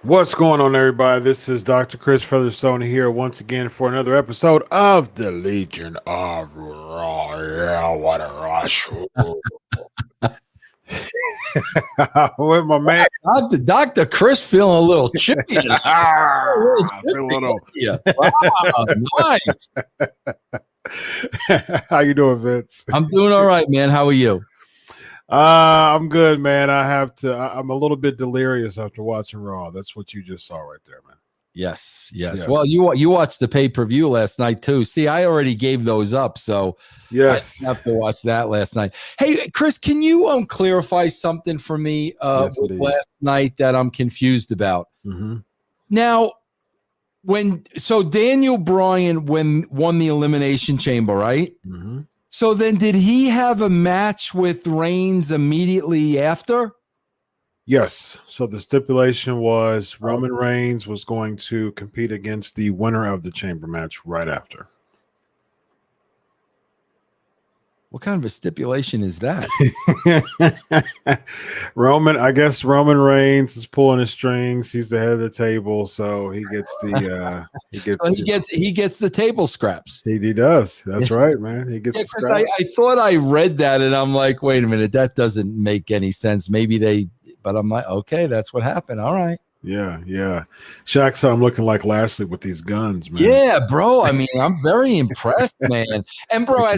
What's going on, everybody? This is Dr. Chris Featherstone here once again for another episode of the Legion of Raw. Yeah, what a rush. With my man. Dr. Chris feeling a little chippy tonight. I feel a little. Yeah. Wow, nice. How you doing, Vince? I'm doing all right, man. How are you? I'm good, man. I'm a little bit delirious after watching Raw. That's what you just saw right there, man. Yes. Well, you watched the pay-per-view last night too. See, I already gave those up, so yes, I have to watch that last night. Hey, Chris, can you clarify something for me with last night that I'm confused about? Mm-hmm. Now, so Daniel Bryan won the Elimination Chamber, right? Mm-hmm. So then did he have a match with Reigns immediately after? Yes. So the stipulation was Roman Reigns was going to compete against the winner of the chamber match right after. What kind of a stipulation is that? I guess Roman Reigns is pulling the strings. He's the head of the table, so he gets the he gets the table scraps. He does. That's right, man. He gets the scraps. I thought I read that and I'm like, wait a minute, that doesn't make any sense. But I'm like, okay, that's what happened. All right. Yeah. Shaq said I'm looking like Lashley with these guns, man. Yeah, bro. I mean, I'm very impressed, man. And bro,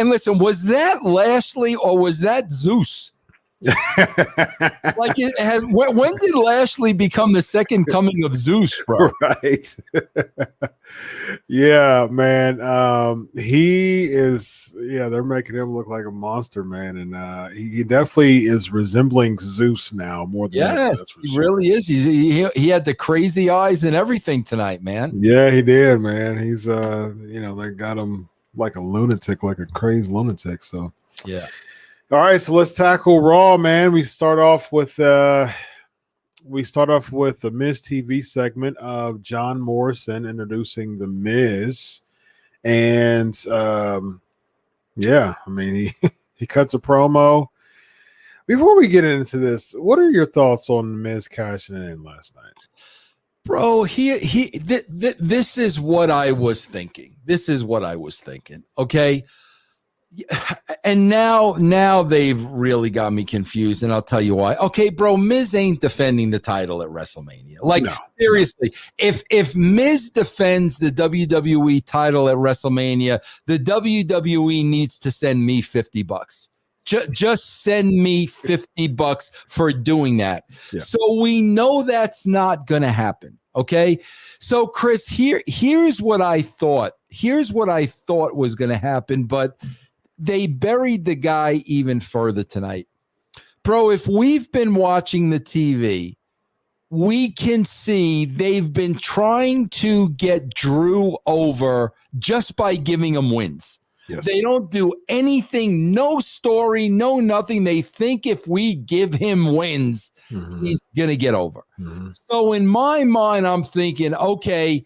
and listen, was that Lashley or was that Zeus? Like, when did Lashley become the second coming of Zeus, bro? Right. Yeah, man. He is. Yeah, they're making him look like a monster, man, and he definitely is resembling Zeus now more than yes, he really is. He had the crazy eyes and everything tonight, man. Yeah, he did, man. He's they got him like a lunatic, like a crazed lunatic. So yeah. All right, so let's tackle Raw, man. We start off with the Miz TV segment of John Morrison introducing the Miz, and I mean he cuts a promo. Before we get into this, what are your thoughts on the Miz cashing in last night? Bro, this is what I was thinking. Okay. And now they've really got me confused, and I'll tell you why. Okay, bro, Miz ain't defending the title at WrestleMania. Like, seriously, if Miz defends the WWE title at WrestleMania, the WWE needs to send me $50. Just send me $50 for doing that. Yeah. So we know that's not going to happen. Okay. So Chris, here's what I thought. Here's what I thought was going to happen, but they buried the guy even further tonight. Bro, if we've been watching the TV, we can see they've been trying to get Drew over just by giving him wins. Yes. They don't do anything, no story, no nothing. They think if we give him wins, he's going to get over. So in my mind, I'm thinking, okay,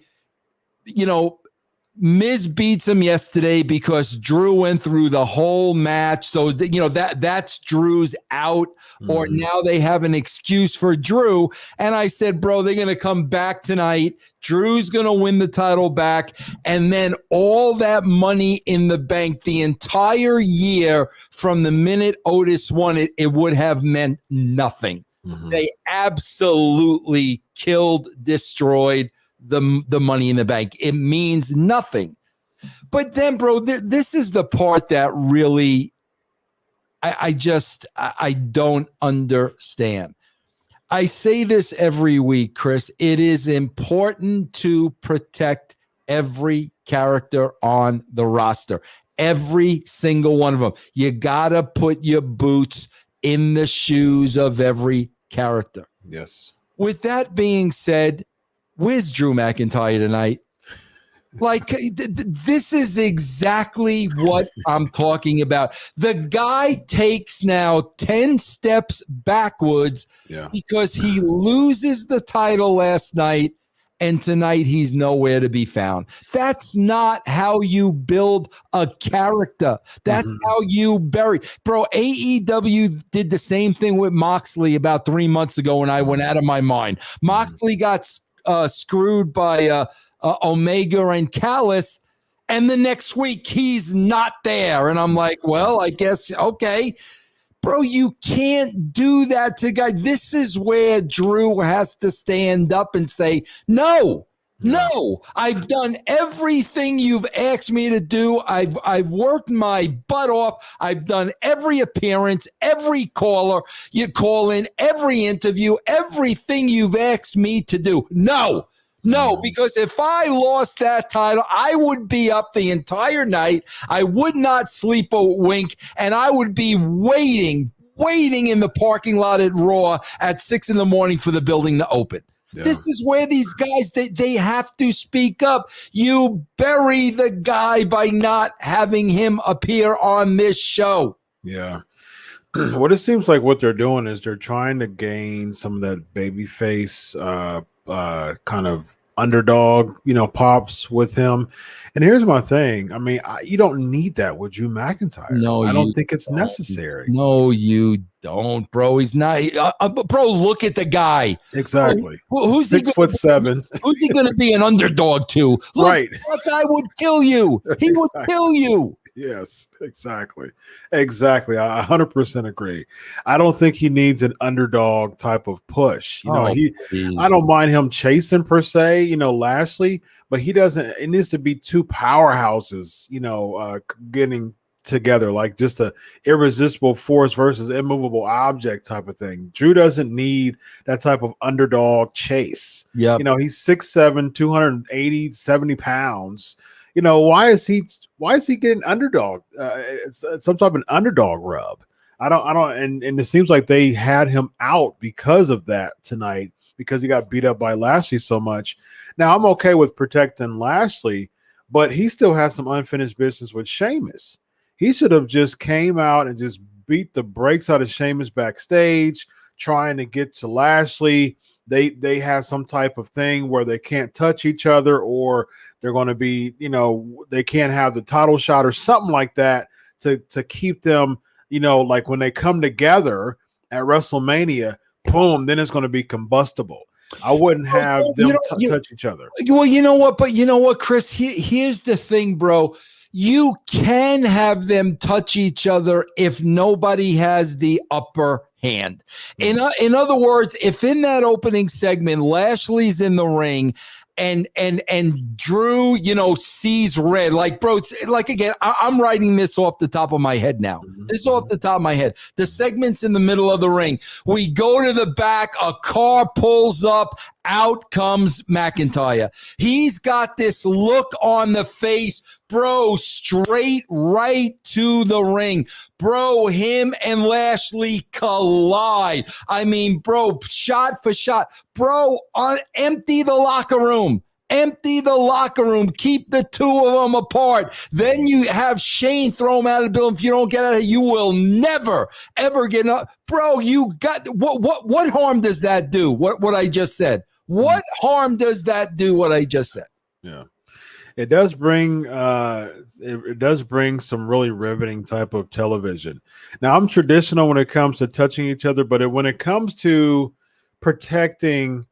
Miz beats him yesterday because Drew went through the whole match. So, that's Drew's out, or now they have an excuse for Drew. And I said, bro, they're going to come back tonight. Drew's going to win the title back. And then all that money in the bank the entire year from the minute Otis won it, it would have meant nothing. They absolutely destroyed the money in the bank. It means nothing. But then, bro, this is the part that really I don't understand. I say this every week, Chris. It is important to protect every character on the roster, every single one of them. You gotta put your boots in the shoes of every character. Yes. With that being said, where's Drew McIntyre tonight? Like, this is exactly what I'm talking about. The guy takes now 10 steps backwards because he loses the title last night and tonight he's nowhere to be found. That's not how you build a character. That's how you bury. Bro, AEW did the same thing with Moxley about 3 months ago when I went out of my mind. Moxley got screwed by Omega and Callis, and the next week he's not there. And I'm like, well, I guess, okay. Bro, you can't do that to guys. This is where Drew has to stand up and say, no, I've done everything you've asked me to do. I've worked my butt off. I've done every appearance, every caller you call in, every interview, everything you've asked me to do. No, because if I lost that title, I would be up the entire night. I would not sleep a wink, and I would be waiting in the parking lot at Raw at 6 a.m. for the building to open. Yeah. This is where these guys, they have to speak up. You bury the guy by not having him appear on this show. Yeah. What it seems like what they're doing is they're trying to gain some of that babyface kind of underdog, pops with him. And here's my thing. I mean, you don't need that with Drew McIntyre. No, I don't think it's necessary. No, you don't, bro. He's not. Bro, look at the guy. Exactly. Who's 6'7". Who's he going to be an underdog to? Look, right. That guy would kill you. He would kill you. Yes, exactly. I 100% agree. I don't think he needs an underdog type of push. I don't mind him chasing per se, Lashley, but he doesn't. It needs to be two powerhouses, getting together, like just a irresistible force versus immovable object type of thing. Drew doesn't need that type of underdog chase. Yeah, he's 6'7", 280, 70 pounds. Why is he getting underdog? It's some type of an underdog rub. I don't, and it seems like they had him out because of that tonight, because he got beat up by Lashley so much. Now I'm okay with protecting Lashley, but he still has some unfinished business with Sheamus. He should have just came out and just beat the brakes out of Sheamus backstage, trying to get to Lashley. They have some type of thing where they can't touch each other, or they're going to be, they can't have the title shot or something like that to keep them, like when they come together at WrestleMania, boom, then it's going to be combustible. I wouldn't have them touch each other. Well, you know what? But you know what, Chris? Here's the thing, bro. You can have them touch each other if nobody has the upper hand. In other words, if in that opening segment, Lashley's in the ring and Drew, sees red, like, bro, it's like, again, I'm writing this off the top of my head now. This is off the top of my head. The segment's in the middle of the ring. We go to the back, a car pulls up, out comes McIntyre. He's got this look on the face, bro, straight right to the ring. Bro, him and Lashley collide. I mean, bro, shot for shot. Bro, empty the locker room. Empty the locker room. Keep the two of them apart. Then you have Shane throw him out of the building. If you don't get out of it, you will never, ever get up. Bro, you got what harm does that do? What I just said. What harm does that do? What I just said. Yeah. It does bring it does bring some really riveting type of television. Now, I'm traditional when it comes to touching each other, but when it comes to protecting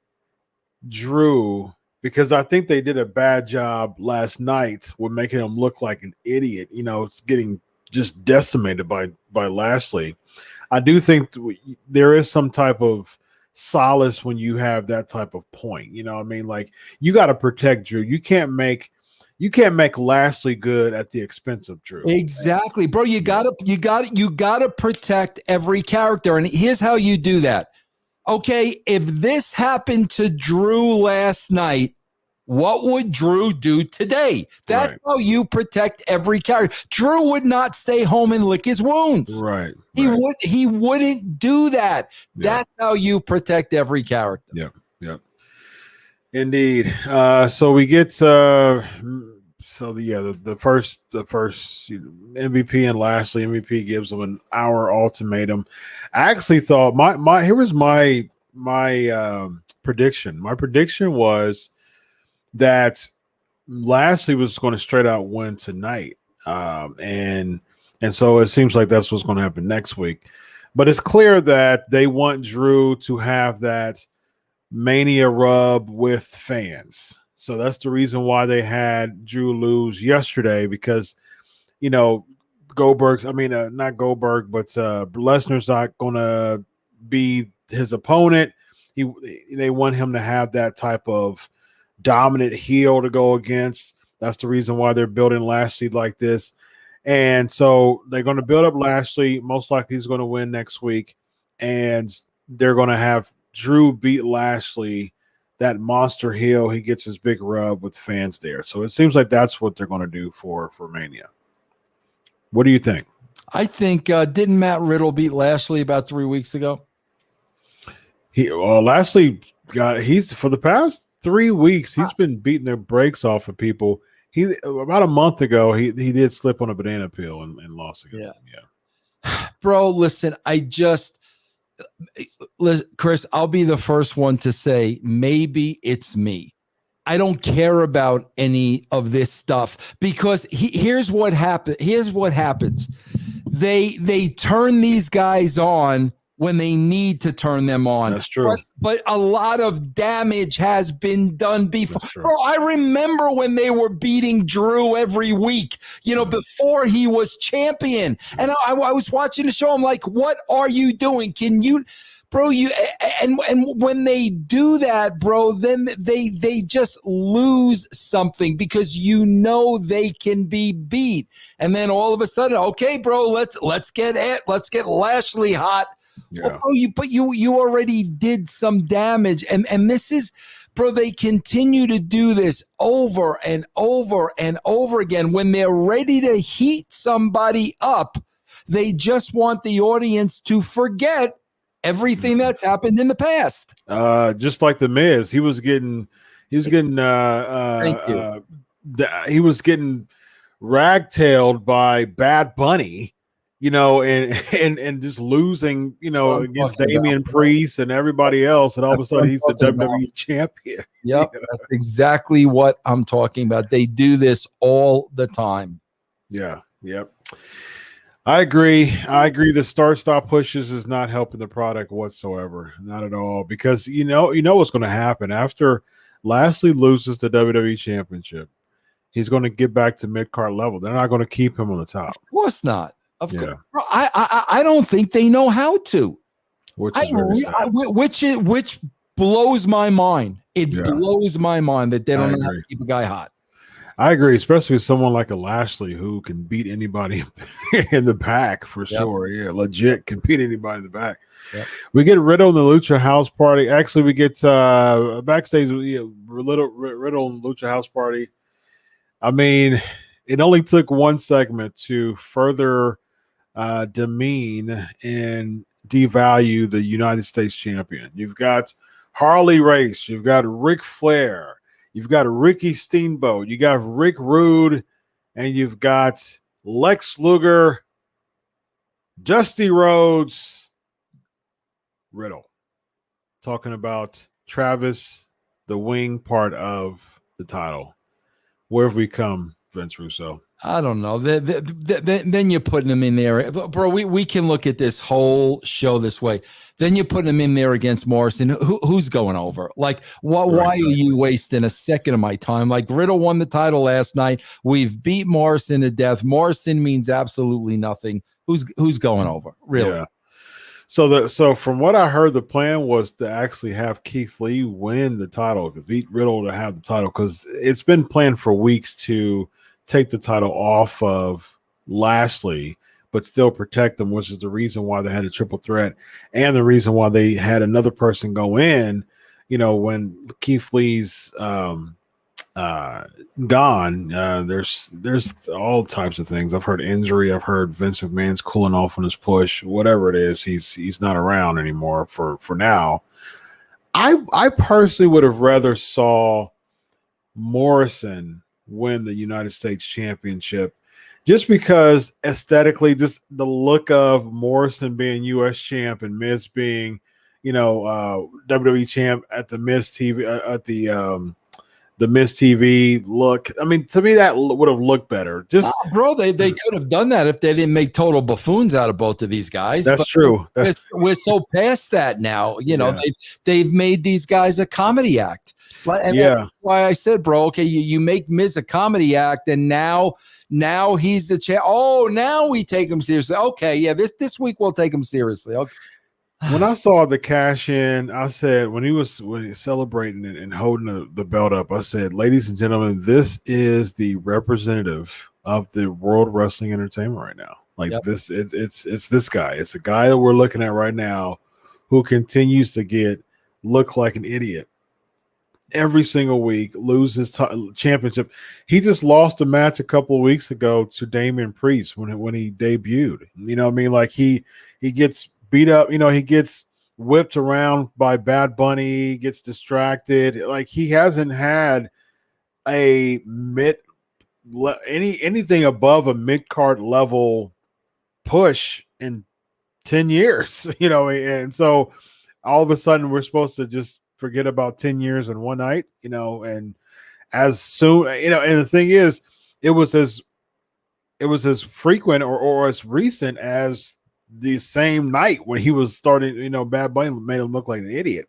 Drew, because I think they did a bad job last night with making him look like an idiot. It's getting just decimated by Lashley. I do think there is some type of solace when you have that type of point. Like, you got to protect Drew. You can't make Lashley good at the expense of Drew. Exactly, bro. You gotta protect every character. And here's how you do that. Okay, if this happened to Drew last night, what would Drew do today? That's how you protect every character. Drew would not stay home and lick his wounds. Right. He wouldn't do that. That's how you protect every character. Yeah. Indeed. So we get the first MVP and Lashley. MVP gives them an hour ultimatum. I actually thought here was my prediction. My prediction was that Lashley was going to straight out win tonight. And so it seems like that's what's going to happen next week. But it's clear that they want Drew to have that Mania rub with fans. So that's the reason why they had Drew lose yesterday, because, you know, not Goldberg, but Lesnar's not going to be his opponent. They want him to have that type of dominant heel to go against. That's the reason why they're building Lashley like this. And so they're going to build up Lashley. Most likely he's going to win next week. And they're going to have Drew beat Lashley, that monster heel. He gets his big rub with fans there. So it seems like that's what they're going to do for Mania. What do you think? I think, didn't Matt Riddle beat Lashley about 3 weeks ago? Lashley for the past 3 weeks, he's been beating their brakes off of people. About a month ago, he did slip on a banana peel and lost against him. Yeah. Bro, listen, Chris, I'll be the first one to say maybe it's me. I don't care about any of this stuff, because here's what happens. They turn these guys on when they need to turn them on. That's true. But a lot of damage has been done before. Bro, I remember when they were beating Drew every week, before he was champion. And I was watching the show. I'm like, what are you doing? Can you, bro, and when they do that, bro, then they just lose something, because they can be beat. And then all of a sudden, okay, bro, let's get Lashley hot. Yeah. Oh, you already did some damage, and this is, bro, they continue to do this over and over and over again. When they're ready to heat somebody up, they just want the audience to forget everything that's happened in the past. Just like the Miz, he was getting ragtailed by Bad Bunny. And just losing, against Damian Priest and everybody else, and all of a sudden he's the WWE champion. Yep, that's exactly what I'm talking about. They do this all the time. Yeah, yep. I agree. The start-stop pushes is not helping the product whatsoever, not at all. Because you know what's going to happen after Lashley loses the WWE Championship. He's going to get back to mid-card level. They're not going to keep him on the top. Of course not. Of course, bro, I don't think they know how to. Which blows my mind. It blows my mind that they don't know how to keep a guy hot. I agree, especially with someone like a Lashley who can beat anybody in the back for sure. Yeah, legit can beat anybody in the back. Yep. We get Riddle in the Lucha House Party. Actually, we get backstage. Riddle and Lucha House Party. I mean, it only took one segment to further demean and devalue the United States champion. You've got Harley Race, you've got Ric Flair, you've got Ricky Steamboat, you got Rick Rude, and you've got Lex Luger, Dusty Rhodes, Riddle. Talking about Travis, the wing part of the title. Where have we come, Vince Russo? I don't know. Then you're putting them in there. Bro, we can look at this whole show this way. Then you're putting them in there against Morrison. Who's going over? Like, why are you wasting a second of my time? Like, Riddle won the title last night. We've beat Morrison to death. Morrison means absolutely nothing. Who's going over? Really? Yeah. So from what I heard, the plan was to actually have Keith Lee win the title, to beat Riddle to have the title, because it's been planned for weeks to take the title off of Lashley, but still protect them, which is the reason why they had a triple threat, and the reason why they had another person go in, when Keith Lee's gone. There's all types of things. I've heard injury. I've heard Vince McMahon's cooling off on his push. Whatever it is, he's not around anymore for now. I personally would have rather saw Morrison win the United States Championship, just because aesthetically, just the look of Morrison being U.S. champ and Miz being, WWE champ at the Miz TV at the the Miz TV look. I mean, to me, that would have looked better. Just bro, they could have done that if they didn't make total buffoons out of both of these guys. That's true. We're so past that now. You know, they've made these guys a comedy act. And that's why I said, bro, okay, you make Miz a comedy act, and now he's the champ. Oh, now we take him seriously. Okay, yeah, this week we'll take him seriously. Okay. When I saw the cash in, I said, when he was celebrating and holding the belt up, I said, ladies and gentlemen, this is the representative of the World Wrestling Entertainment right now. Like this, it's this guy. It's the guy that we're looking at right now who continues to look like an idiot every single week, lose his championship. He just lost a match a couple of weeks ago to Damian Priest when he debuted. You know what I mean? Like he gets beat up, you know, he gets whipped around by Bad Bunny, gets distracted. Like he hasn't had anything above a mid-card level push in 10 years, you know, and so all of a sudden we're supposed to just forget about 10 years in one night, you know, and as soon, you know, and the thing is, it was as frequent or as recent as the same night when he was starting, you know, Bad Bunny made him look like an idiot.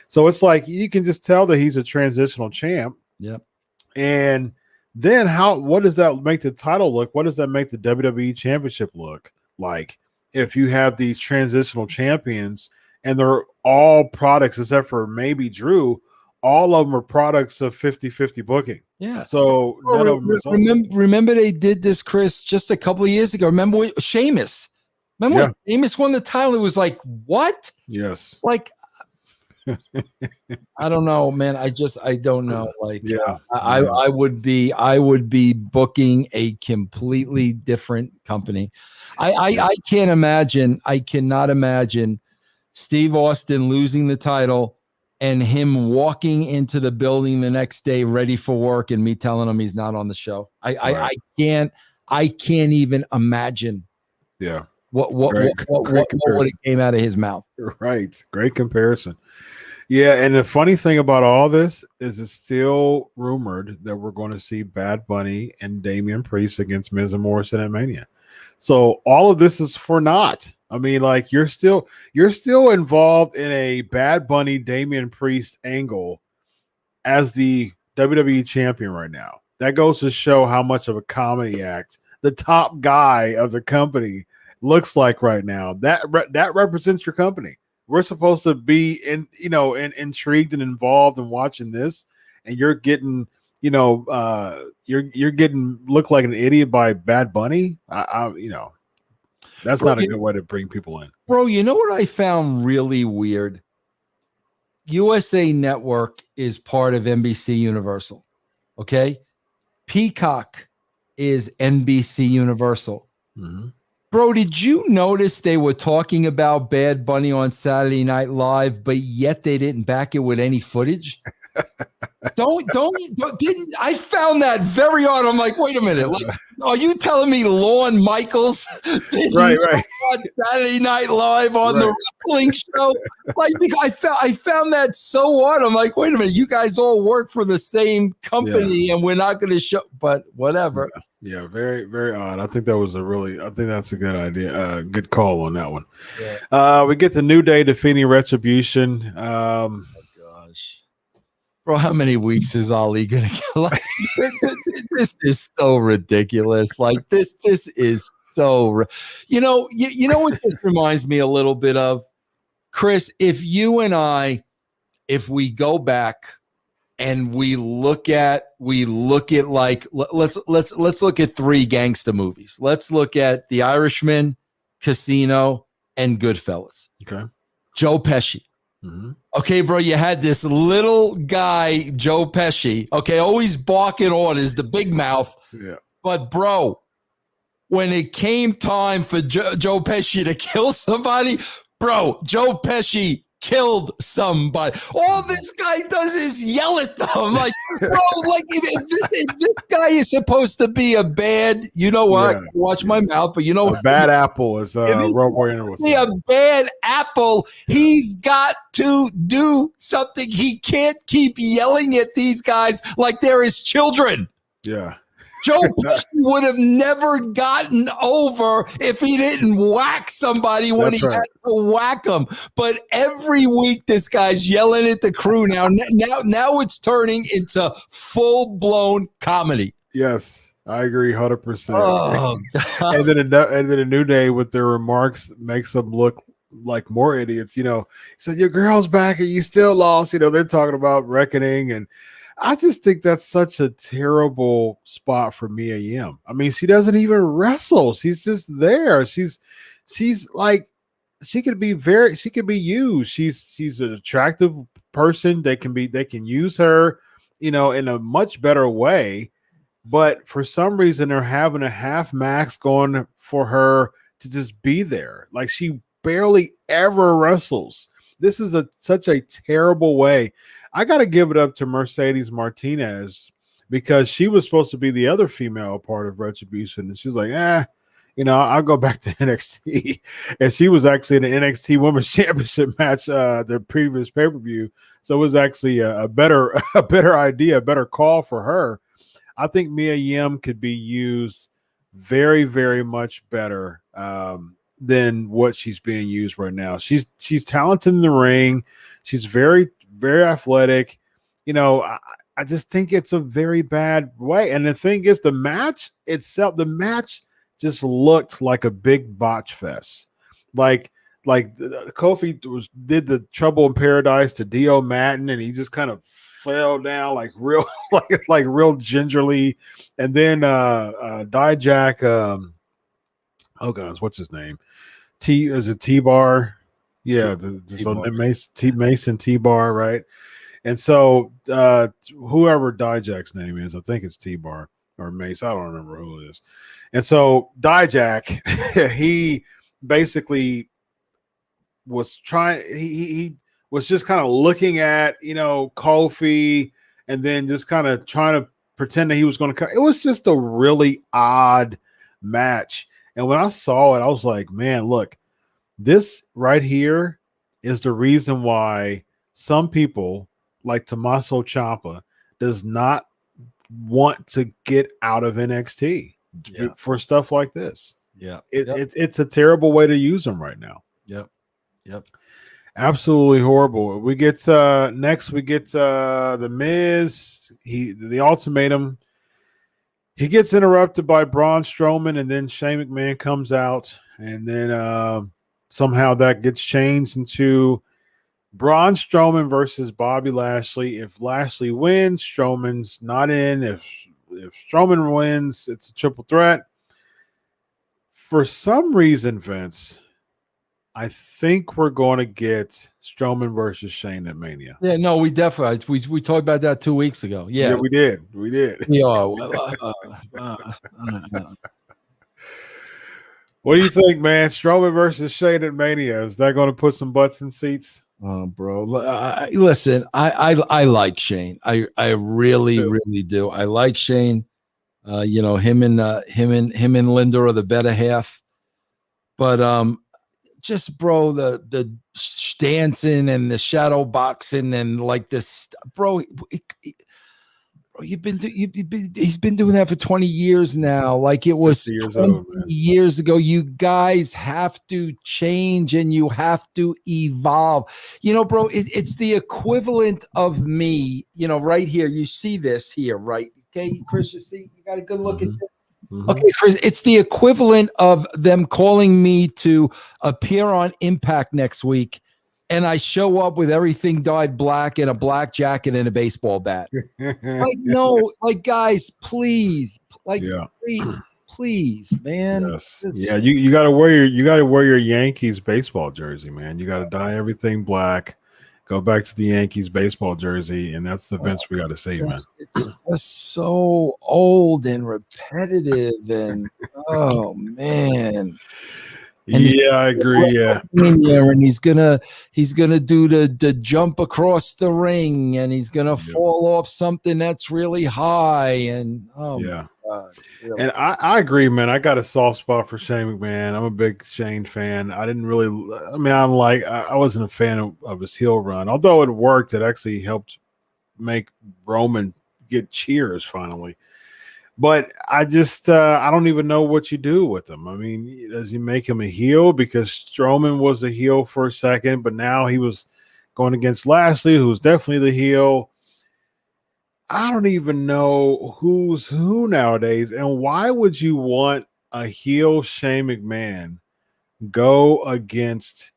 So it's like you can just tell that he's a transitional champ. Yep. And then what does that make the title look? What does that make the WWE Championship look like if you have these transitional champions and they're all products except for maybe Drew? All of them are products of 50-50 booking. Yeah. So remember they did this, Chris, just a couple of years ago. Remember Sheamus? Remember when Sheamus won the title? It was like, what? Yes. Like, I don't know, man. I don't know. Like, I would be booking a completely different company. I can't imagine. I cannot imagine Steve Austin losing the title and him walking into the building the next day ready for work and me telling him he's not on the show. I can't even imagine. Yeah. What would have came out of his mouth? Right. Great comparison. Yeah, and the funny thing about all this is it's still rumored that we're going to see Bad Bunny and Damian Priest against Miz and Morrison at Mania. So all of this is for naught. I mean, like you're still involved in a Bad Bunny Damian Priest angle as the WWE champion right now. That goes to show how much of a comedy act the top guy of the company looks like right now. That represents your company. We're supposed to be intrigued and involved in watching this, and you're getting, you're getting looked like an idiot by Bad Bunny. That's not a good way to bring people in. Bro, you know what I found really weird? USA Network is part of NBC Universal. Okay? Peacock is NBC Universal. Mm-hmm. Bro, did you notice they were talking about Bad Bunny on Saturday Night Live, but yet they didn't back it with any footage? Didn't I found that very odd. I'm like, wait a minute. Like, are you telling me Lorne Michaels right on Saturday Night Live on the wrestling show? Like, I found that so odd. I'm like, wait a minute, you guys all work for the same company and we're not going to show, but whatever. Yeah, very, very odd. I think that's a good idea. Good call on that one. Yeah. We get the New Day defeating Retribution. Oh gosh. Bro, how many weeks is Ali gonna get? Like, this is so ridiculous. Like this is so. You know what this reminds me a little bit of, Chris. If you and I, if we go back and we look at like let's look at three gangster movies. Let's look at The Irishman, Casino, and Goodfellas. Okay, Joe Pesci. Mm-hmm. Okay, bro, you had this little guy, Joe Pesci, okay, always barking orders, the big mouth. Yeah. But, bro, when it came time for Joe Pesci to kill somebody, bro, Joe Pesci killed somebody. All this guy does is yell at them. Like, bro, like if this guy is supposed to be a bad, you know what? Yeah, Watch my mouth, but you know, a bad apple is Road Warrior was a bad apple. He's got to do something. He can't keep yelling at these guys like they're his children. Yeah. Joe Pesci would have never gotten over if he didn't whack somebody when That's he right. had to whack them. But every week, this guy's yelling at the crew. Now it's turning into full-blown comedy. Yes, I agree 100%. Oh, God. And then a New Day with their remarks makes them look like more idiots. You know, he said, your girl's back and you still lost. You know, they're talking about reckoning. And I just think that's such a terrible spot for Mia Yim. I mean, she doesn't even wrestle. She's just there. She's like, she could be used. She's an attractive person. They can use her, you know, in a much better way. But for some reason, they're having a half max going for her to just be there. Like, she barely ever wrestles. This is such a terrible way. I got to give it up to Mercedes Martinez because she was supposed to be the other female part of Retribution. And she's like, you know, I'll go back to NXT. And she was actually in the NXT Women's Championship match, the previous pay-per-view. So it was actually a better idea, a better call for her. I think Mia Yim could be used very, very much better than what she's being used right now. She's talented in the ring. She's very, very athletic. You know, I just think it's a very bad way. And the thing is, the match just looked like a big botch fest. Like Kofi did the Trouble in Paradise to Dio Matin, and he just kind of fell down like real like real gingerly. And then Dijak, oh gosh, what's his name? Is it T-Bar? Yeah, Mason T-Bar, right? And so whoever Dijak's name is, I think it's T-Bar or Mace. I don't remember who it is. And so Dijak, he basically was trying. He was just kind of looking at, you know, Kofi, and then just kind of trying to pretend that he was going to. It was just a really odd match. And when I saw it, I was like, man, look, this right here is the reason why some people like Tommaso Ciampa does not want to get out of NXT for stuff like this. Yeah. It's a terrible way to use them right now. Yep. Absolutely horrible. We get next we get the Miz, the ultimatum. He gets interrupted by Braun Strowman, and then Shane McMahon comes out, and then somehow that gets changed into Braun Strowman versus Bobby Lashley. If Lashley wins, Strowman's not in. If Strowman wins, it's a triple threat. For some reason, Vince, I think we're going to get Strowman versus Shane at Mania. Yeah, no, we definitely we talked about that 2 weeks ago. Yeah, we did. Yeah. What do you think, man? Strowman versus Shane at Mania, is that going to put some butts in seats? Oh, bro, listen, I like Shane. I really do. I like Shane. You know, him and Linda are the better half. But just, bro, the dancing and the shadow boxing and like this, bro. He's been doing that for 20 years now. Like it was 20 years ago. You guys have to change and you have to evolve. You know, bro, it's the equivalent of me, you know, right here. You see this here, right? Okay, Chris, you see, you got a good look at this. Mm-hmm. Okay, Chris, it's the equivalent of them calling me to appear on Impact next week, and I show up with everything dyed black and a black jacket and a baseball bat. Like, no, like, guys, please, like, please, man. Yes. Yeah, you gotta wear your Yankees baseball jersey, man. You gotta dye everything black. Go back to the Yankees baseball jersey, and that's the Vince we got to see, man. It's just so old and repetitive, and oh man. Yeah, I agree. Yeah, and he's gonna do the jump across the ring, and he's gonna fall off something that's really high. And yeah. my God, really. And I agree, man. I got a soft spot for Shane McMahon. I'm a big Shane fan. I didn't really, I mean, I wasn't a fan of his heel run. Although it worked, it actually helped make Roman get cheers finally. But I just, I don't even know what you do with him. I mean, does he make him a heel? Because Strowman was a heel for a second, but now he was going against Lashley, who's definitely the heel. I don't even know who's who nowadays. And why would you want a heel Shane McMahon go against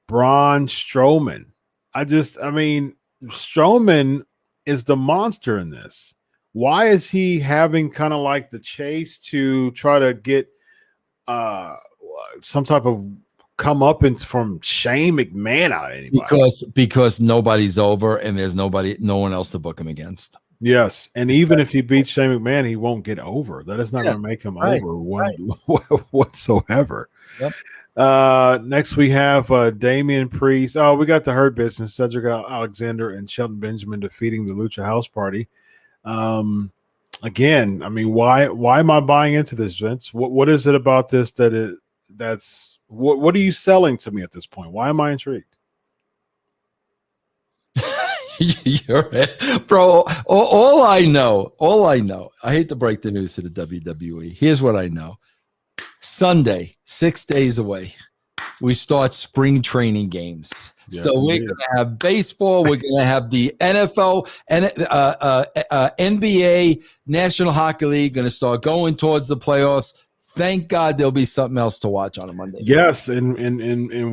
Braun Strowman? I mean, Strowman is the monster in this. Why is he having kind of like the chase to try to get some type of comeuppance from Shane McMahon out of anybody? Because nobody's over and there's no one else to book him against. Yes, and even if he beats Shane McMahon, he won't get over. That is not going to make him over whatsoever. Yep. Next we have Damian Priest. Oh, we got the Hurt Business, Cedric Alexander and Shelton Benjamin defeating the Lucha House Party. Again, I mean, why am I buying into this, Vince? What is it about this what are you selling to me at this point? Why am I intrigued? You're it. Bro, all I know, I hate to break the news to the WWE. Here's what I know. Sunday, 6 days away, we start spring training games. Yes, so we're going to have baseball. We're going to have the NFL and NBA, National Hockey League going to start going towards the playoffs. Thank God there'll be something else to watch on a Monday. Yes, and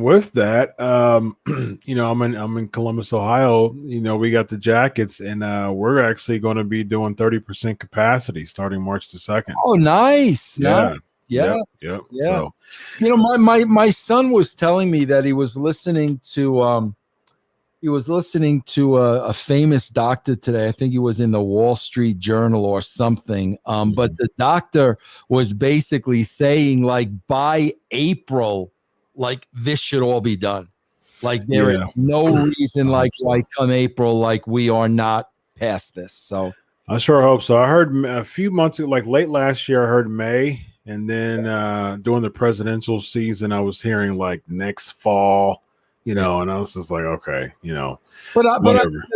with that, you know, I'm in Columbus, Ohio. You know, we got the Jackets, and we're actually going to be doing 30% capacity starting March the 2nd. Oh, nice. Yeah. Yeah. Yep. Yeah. So, you know, my son was telling me that he was listening to a famous doctor today. I think he was in the Wall Street Journal or something. But the doctor was basically saying, like, by April, like, this should all be done. Like, there is no reason, like, why come April, like, we are not past this. So I sure hope so. I heard a few months ago, like late last year, I heard May. And then during the presidential season, I was hearing like next fall, you know, and I was just like, okay, you know. But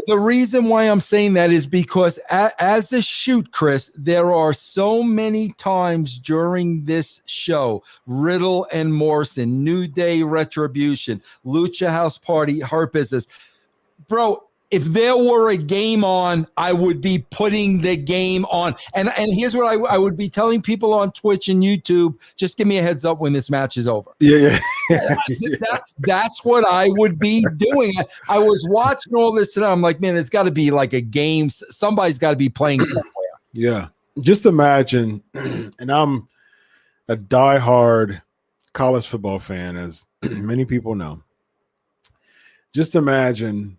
the reason why I'm saying that is because as a shoot, Chris, there are so many times during this show, Riddle and Morrison, New Day, Retribution, Lucha House Party, Hurt Business. Bro, if there were a game on, I would be putting the game on. And here's what I would be telling people on Twitch and YouTube. Just give me a heads up when this match is over. Yeah. That's what I would be doing. I was watching all this and I'm like, man, it's got to be like a game. Somebody's got to be playing somewhere. Yeah. Just imagine, and I'm a diehard college football fan, as many people know. Just imagine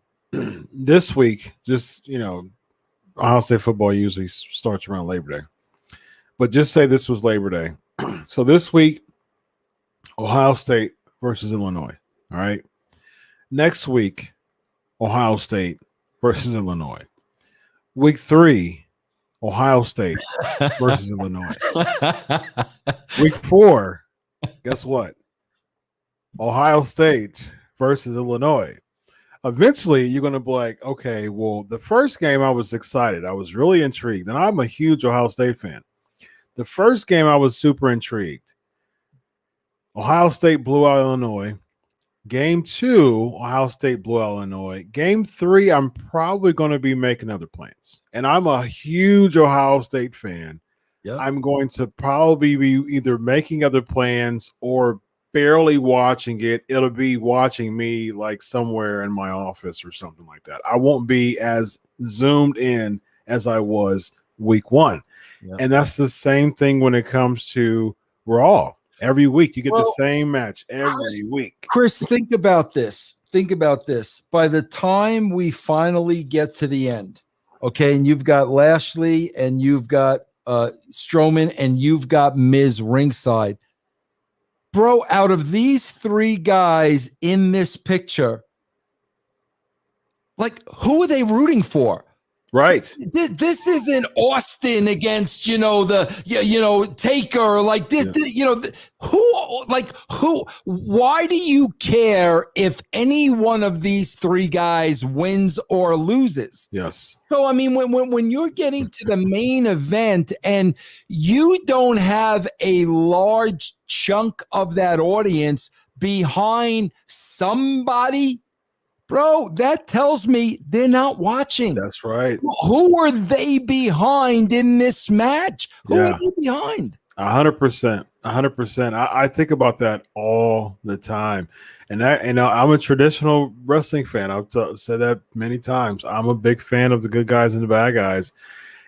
this week, just, you know, Ohio State football usually starts around Labor Day. But just say this was Labor Day. So this week, Ohio State versus Illinois. All right. Next week, Ohio State versus Illinois. Week 3, Ohio State versus Illinois. Week 4, guess what? Ohio State versus Illinois. Eventually, you're going to be like, okay, well, the first game I was excited. I was really intrigued. And I'm a huge Ohio State fan. The first game I was super intrigued. Ohio State blew out Illinois. Game 2, Ohio State blew out Illinois. Game 3, I'm probably going to be making other plans. And I'm a huge Ohio State fan. Yep. I'm going to probably be either making other plans or barely watching it. It'll be watching me like somewhere in my office or something like that. I won't be as zoomed in as I was week 1. Yep. And that's the same thing when it comes to Raw. Every week you get the same match every week. Chris, think about this. By the time we finally get to the end, okay, and you've got Lashley and you've got Strowman and you've got Miz ringside, bro, out of these three guys in this picture, like, who are they rooting for? Right. This isn't Austin against, Taker, like this, why do you care if any one of these three guys wins or loses? Yes. So, I mean, when you're getting to the main event and you don't have a large chunk of that audience behind somebody, bro, that tells me they're not watching. That's right. Who are they behind in this match? Who are they behind? 100%. 100%. I think about that all the time. And I'm a traditional wrestling fan. I've said that many times. I'm a big fan of the good guys and the bad guys.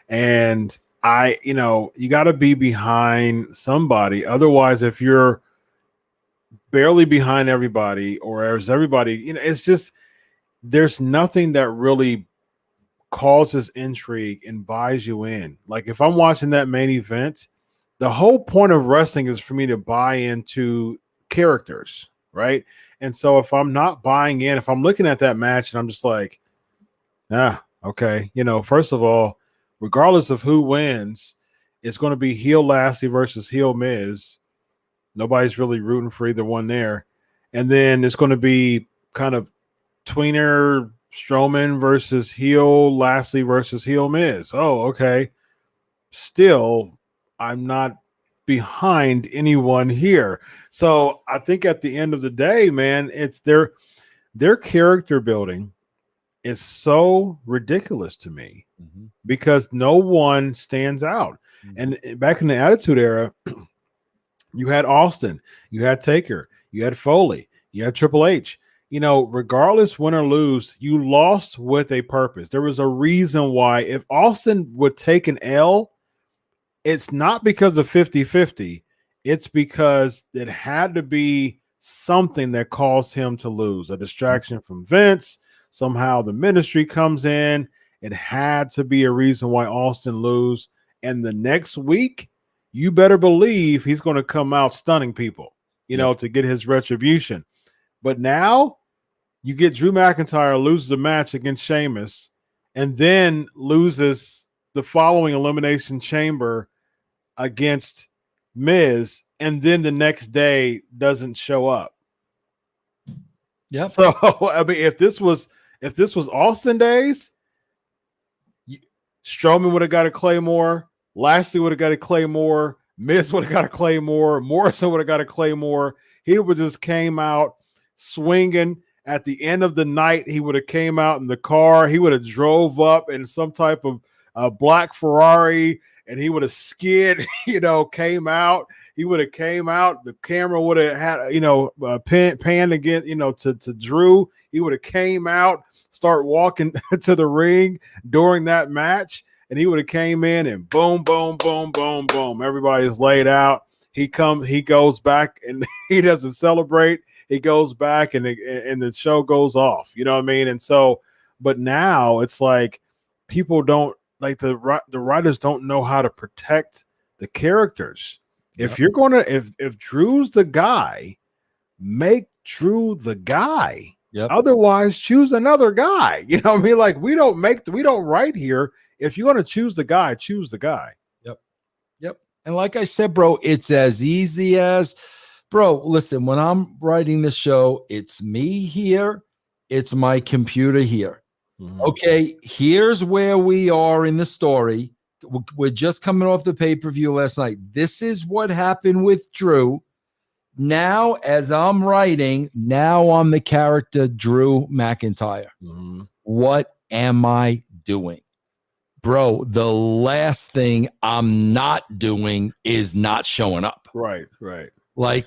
And you got to be behind somebody. Otherwise, if you're barely behind everybody, or as everybody, it's just, there's nothing that really causes intrigue and buys you in. Like, if I'm watching that main event, the whole point of wrestling is for me to buy into characters, right? And so if I'm not buying in, if I'm looking at that match and I'm just like, okay, first of all, regardless of who wins, it's going to be heel Lashley versus heel Miz. Nobody's really rooting for either one there. And then it's going to be kind of tweener Strowman versus heel Lashley versus heel Miz. Oh, okay. Still, I'm not behind anyone here. So I think at the end of the day, man, it's their character building is so ridiculous to me because no one stands out. And back in the Attitude Era, you had Austin, you had Taker, you had Foley, you had Triple H. Regardless win or lose, you lost with a purpose. There was a reason why. If Austin would take an L, it's not because of 50-50. It's because it had to be something that caused him to lose. A distraction from Vince. Somehow the ministry comes in. It had to be a reason why Austin lose. And the next week, you better believe he's going to come out stunning people, to get his retribution. But now you get Drew McIntyre loses a match against Sheamus and then loses the following Elimination Chamber against Miz, and then the next day doesn't show up. Yeah. So I mean, if this was Austin days, Strowman would have got a Claymore, Lashley would have got a Claymore, Miz would have got a Claymore, Morrison would have got a Claymore. He would just came out swinging. At the end of the night, he would have came out in the car. He would have drove up in some type of black Ferrari, and he would have skid, came out. He would have came out. The camera would have had, panned again, to Drew. He would have came out, start walking to the ring during that match, and he would have came in and boom, boom, boom, boom, boom. Everybody's laid out. He goes back and he doesn't celebrate. He goes back and the show goes off. You know what I mean? And so, but now it's like people don't, like the writers don't know how to protect the characters. If you're going to, if Drew's the guy, make Drew the guy. Yep. Otherwise, choose another guy. You know what I mean? Like we don't write here. If you're going to choose the guy, choose the guy. Yep. And like I said, bro, it's as easy as, bro, listen, when I'm writing the show, it's me here. It's my computer here. Mm-hmm. Okay, here's where we are in the story. We're just coming off the pay-per-view last night. This is what happened with Drew. Now, as I'm writing, now I'm the character Drew McIntyre. Mm-hmm. What am I doing? Bro, the last thing I'm not doing is not showing up. Right. Like,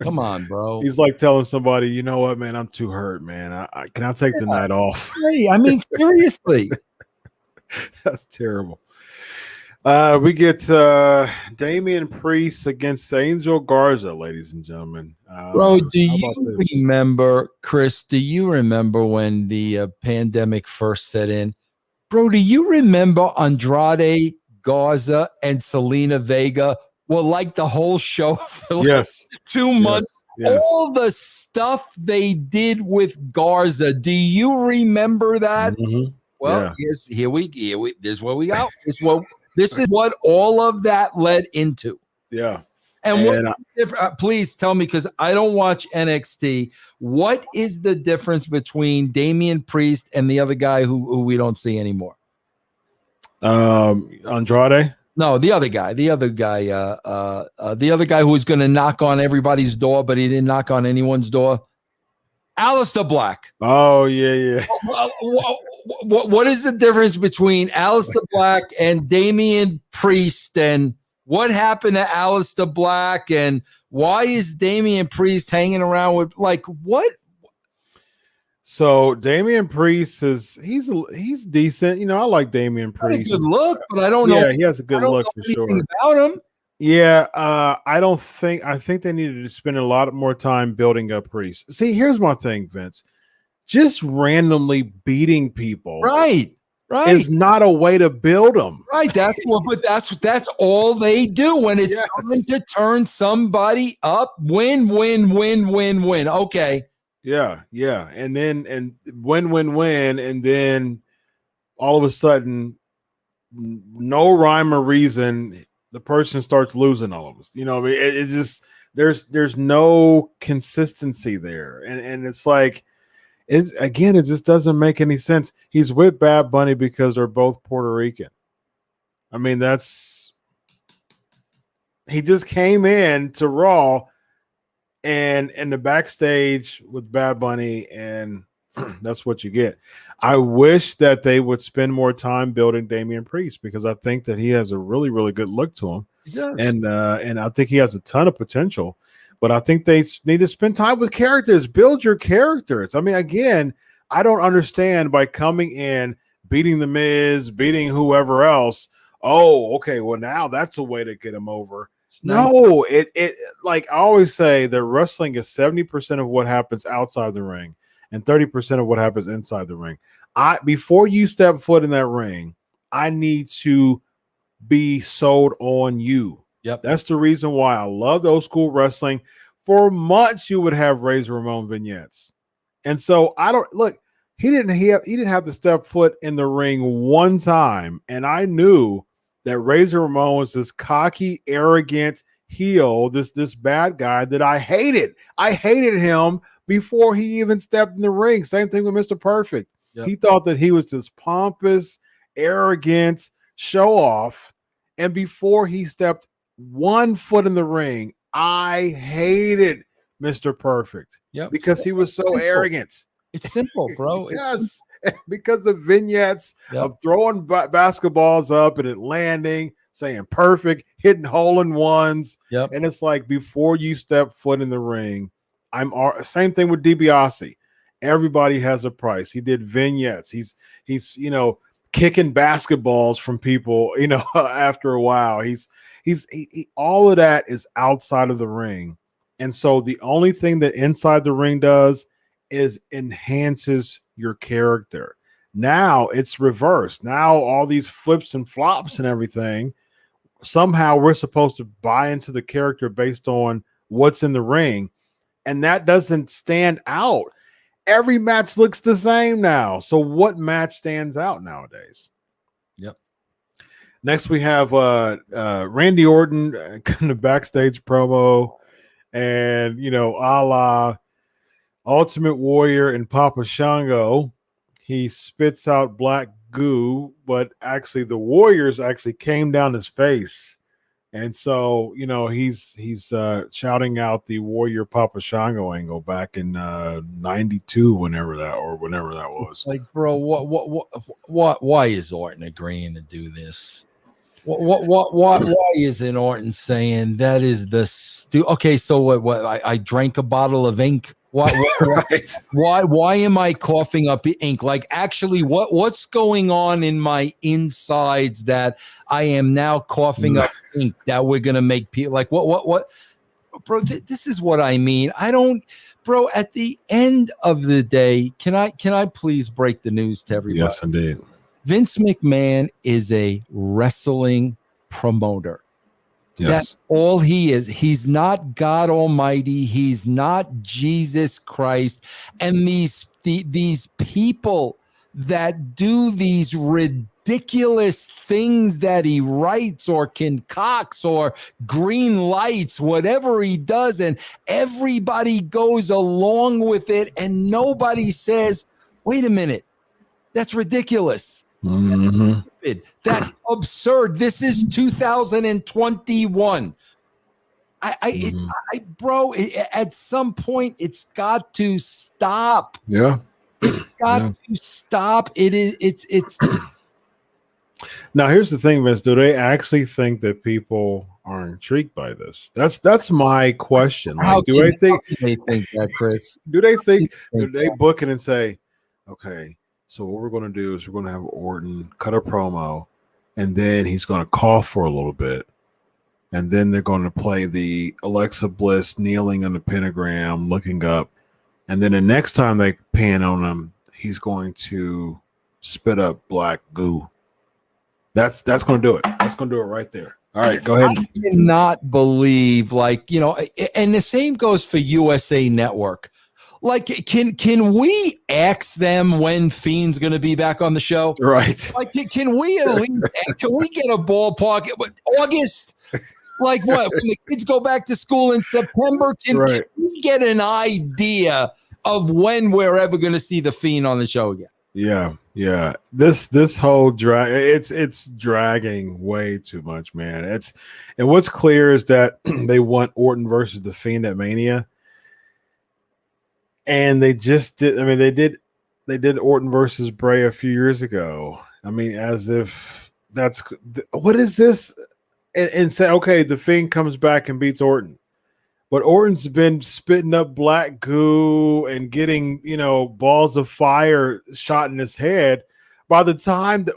come on, bro. He's like telling somebody, you know what, man, I'm too hurt, man. Can I take the night off? Hey, I mean, seriously. That's terrible. We get Damian Priest against Angel Garza, ladies and gentlemen. Bro, do you remember, Chris, when the pandemic first set in? Bro, do you remember Andrade, Garza, and Selena Vega will like the whole show for like Yes. 2 months. Yes. All the stuff they did with Garza. Do you remember that? Mhm. Well, Yeah. here we this is what we got. This is what all of that led into. Yeah. And what please tell me, because I don't watch NXT. What is the difference between Damian Priest and the other guy who we don't see anymore? Andrade? No, the other guy who was going to knock on everybody's door, but he didn't knock on anyone's door. Aleister Black. Oh, yeah. What is the difference between Aleister Black and Damian Priest, and what happened to Aleister Black, and why is Damian Priest hanging around with what? So Damian Priest he's decent. You know, I like Damian Priest. Good look, but I don't know. Yeah, he has a good look for sure. About him. Yeah, I think they needed to spend a lot more time building up Priest. See, here's my thing, Vince. Just randomly beating people, right, is not a way to build them. Right, that's all they do when it's time to turn somebody up. Win. Okay. Yeah, and win, and then all of a sudden, no rhyme or reason, the person starts losing all of us. You know, it just there's no consistency there, and it's like it just doesn't make any sense. He's with Bad Bunny because they're both Puerto Rican. I mean, he just came in to Raw. And in the backstage with Bad Bunny, and that's what you get. I wish that they would spend more time building Damian Priest, because I think that he has a really, really good look to him. Yes. And I think he has a ton of potential. But I think they need to spend time with characters. Build your characters. I mean, again, I don't understand by coming in, beating The Miz, beating whoever else. Oh, okay, well, now that's a way to get him over. No, it like I always say, that wrestling is 70% of what happens outside the ring and 30% of what happens inside the ring. Before you step foot in that ring, I need to be sold on you. Yep. That's the reason why I love old school wrestling. For months, you would have Razor Ramon vignettes. And so he didn't have to step foot in the ring one time. And I knew that Razor Ramon was this cocky, arrogant heel, this bad guy that I hated. I hated him before he even stepped in the ring. Same thing with Mr. Perfect. Yep. He thought that he was this pompous, arrogant show off. And before he stepped one foot in the ring, I hated Mr. Perfect. Yep. Because he was so arrogant. It's simple, bro. Yes. Because of vignettes of throwing basketballs up and it landing, saying perfect, hitting hole in ones. Yep. And it's like, before you step foot in the ring, same thing with DiBiase. Everybody has a price. He did vignettes. He's kicking basketballs from people, after a while. He's all of that is outside of the ring. And so the only thing that inside the ring does is enhances your character. Now it's reversed. Now all these flips and flops and everything, somehow we're supposed to buy into the character based on what's in the ring, and that doesn't stand out. Every match looks the same now. So what match stands out nowadays? Yep. Next we have Randy Orton in the backstage promo, and a la Ultimate Warrior and Papa Shango, he spits out black goo, but actually the Warriors actually came down his face. And so, he's shouting out the Warrior Papa Shango angle back in 92, whenever that was. Like, bro, what why is Orton agreeing to do this? Why isn't Orton saying that is okay, so what I drank a bottle of ink? Why am I coughing up ink? Like, actually, what's going on in my insides that I am now coughing up ink that we're gonna make people like what? Bro, this is what I mean. Bro. At the end of the day, can I please break the news to everybody? Yes, indeed. Vince McMahon is a wrestling promoter. Yes. That's all he is. He's not God Almighty. He's not Jesus Christ. And these people that do these ridiculous things that he writes or concocts or green lights, whatever he does, and everybody goes along with it, and nobody says, wait a minute, that's ridiculous. Mm-hmm. That's absurd. This is 2021. Bro, at some point, it's got to stop. Yeah. It's got to stop. It's. Now, here's the thing, Vince. Do they actually think that people are intrigued by this? That's my question. Like, do they think that, Chris? Do they think they book it and say, okay, so what we're going to do is we're going to have Orton cut a promo, and then he's going to cough for a little bit, and then they're going to play the Alexa Bliss kneeling on the pentagram, looking up, and then the next time they pan on him, he's going to spit up black goo. That's going to do it. That's going to do it right there. All right, go ahead. I cannot believe, and the same goes for USA Network. Like, can we ask them when Fiend's going to be back on the show? Right. Like, can we at least can we get a ballpark? August? Like what? When the kids go back to school in September, can we get an idea of when we're ever going to see the Fiend on the show again? Yeah. This whole drag, it's dragging way too much, man. And what's clear is that they want Orton versus the Fiend at Mania. And they just did. I mean, they did Orton versus Bray a few years ago. I mean, as if that's what is this? And say, okay, the Fiend comes back and beats Orton, but Orton's been spitting up black goo and getting balls of fire shot in his head. By the time the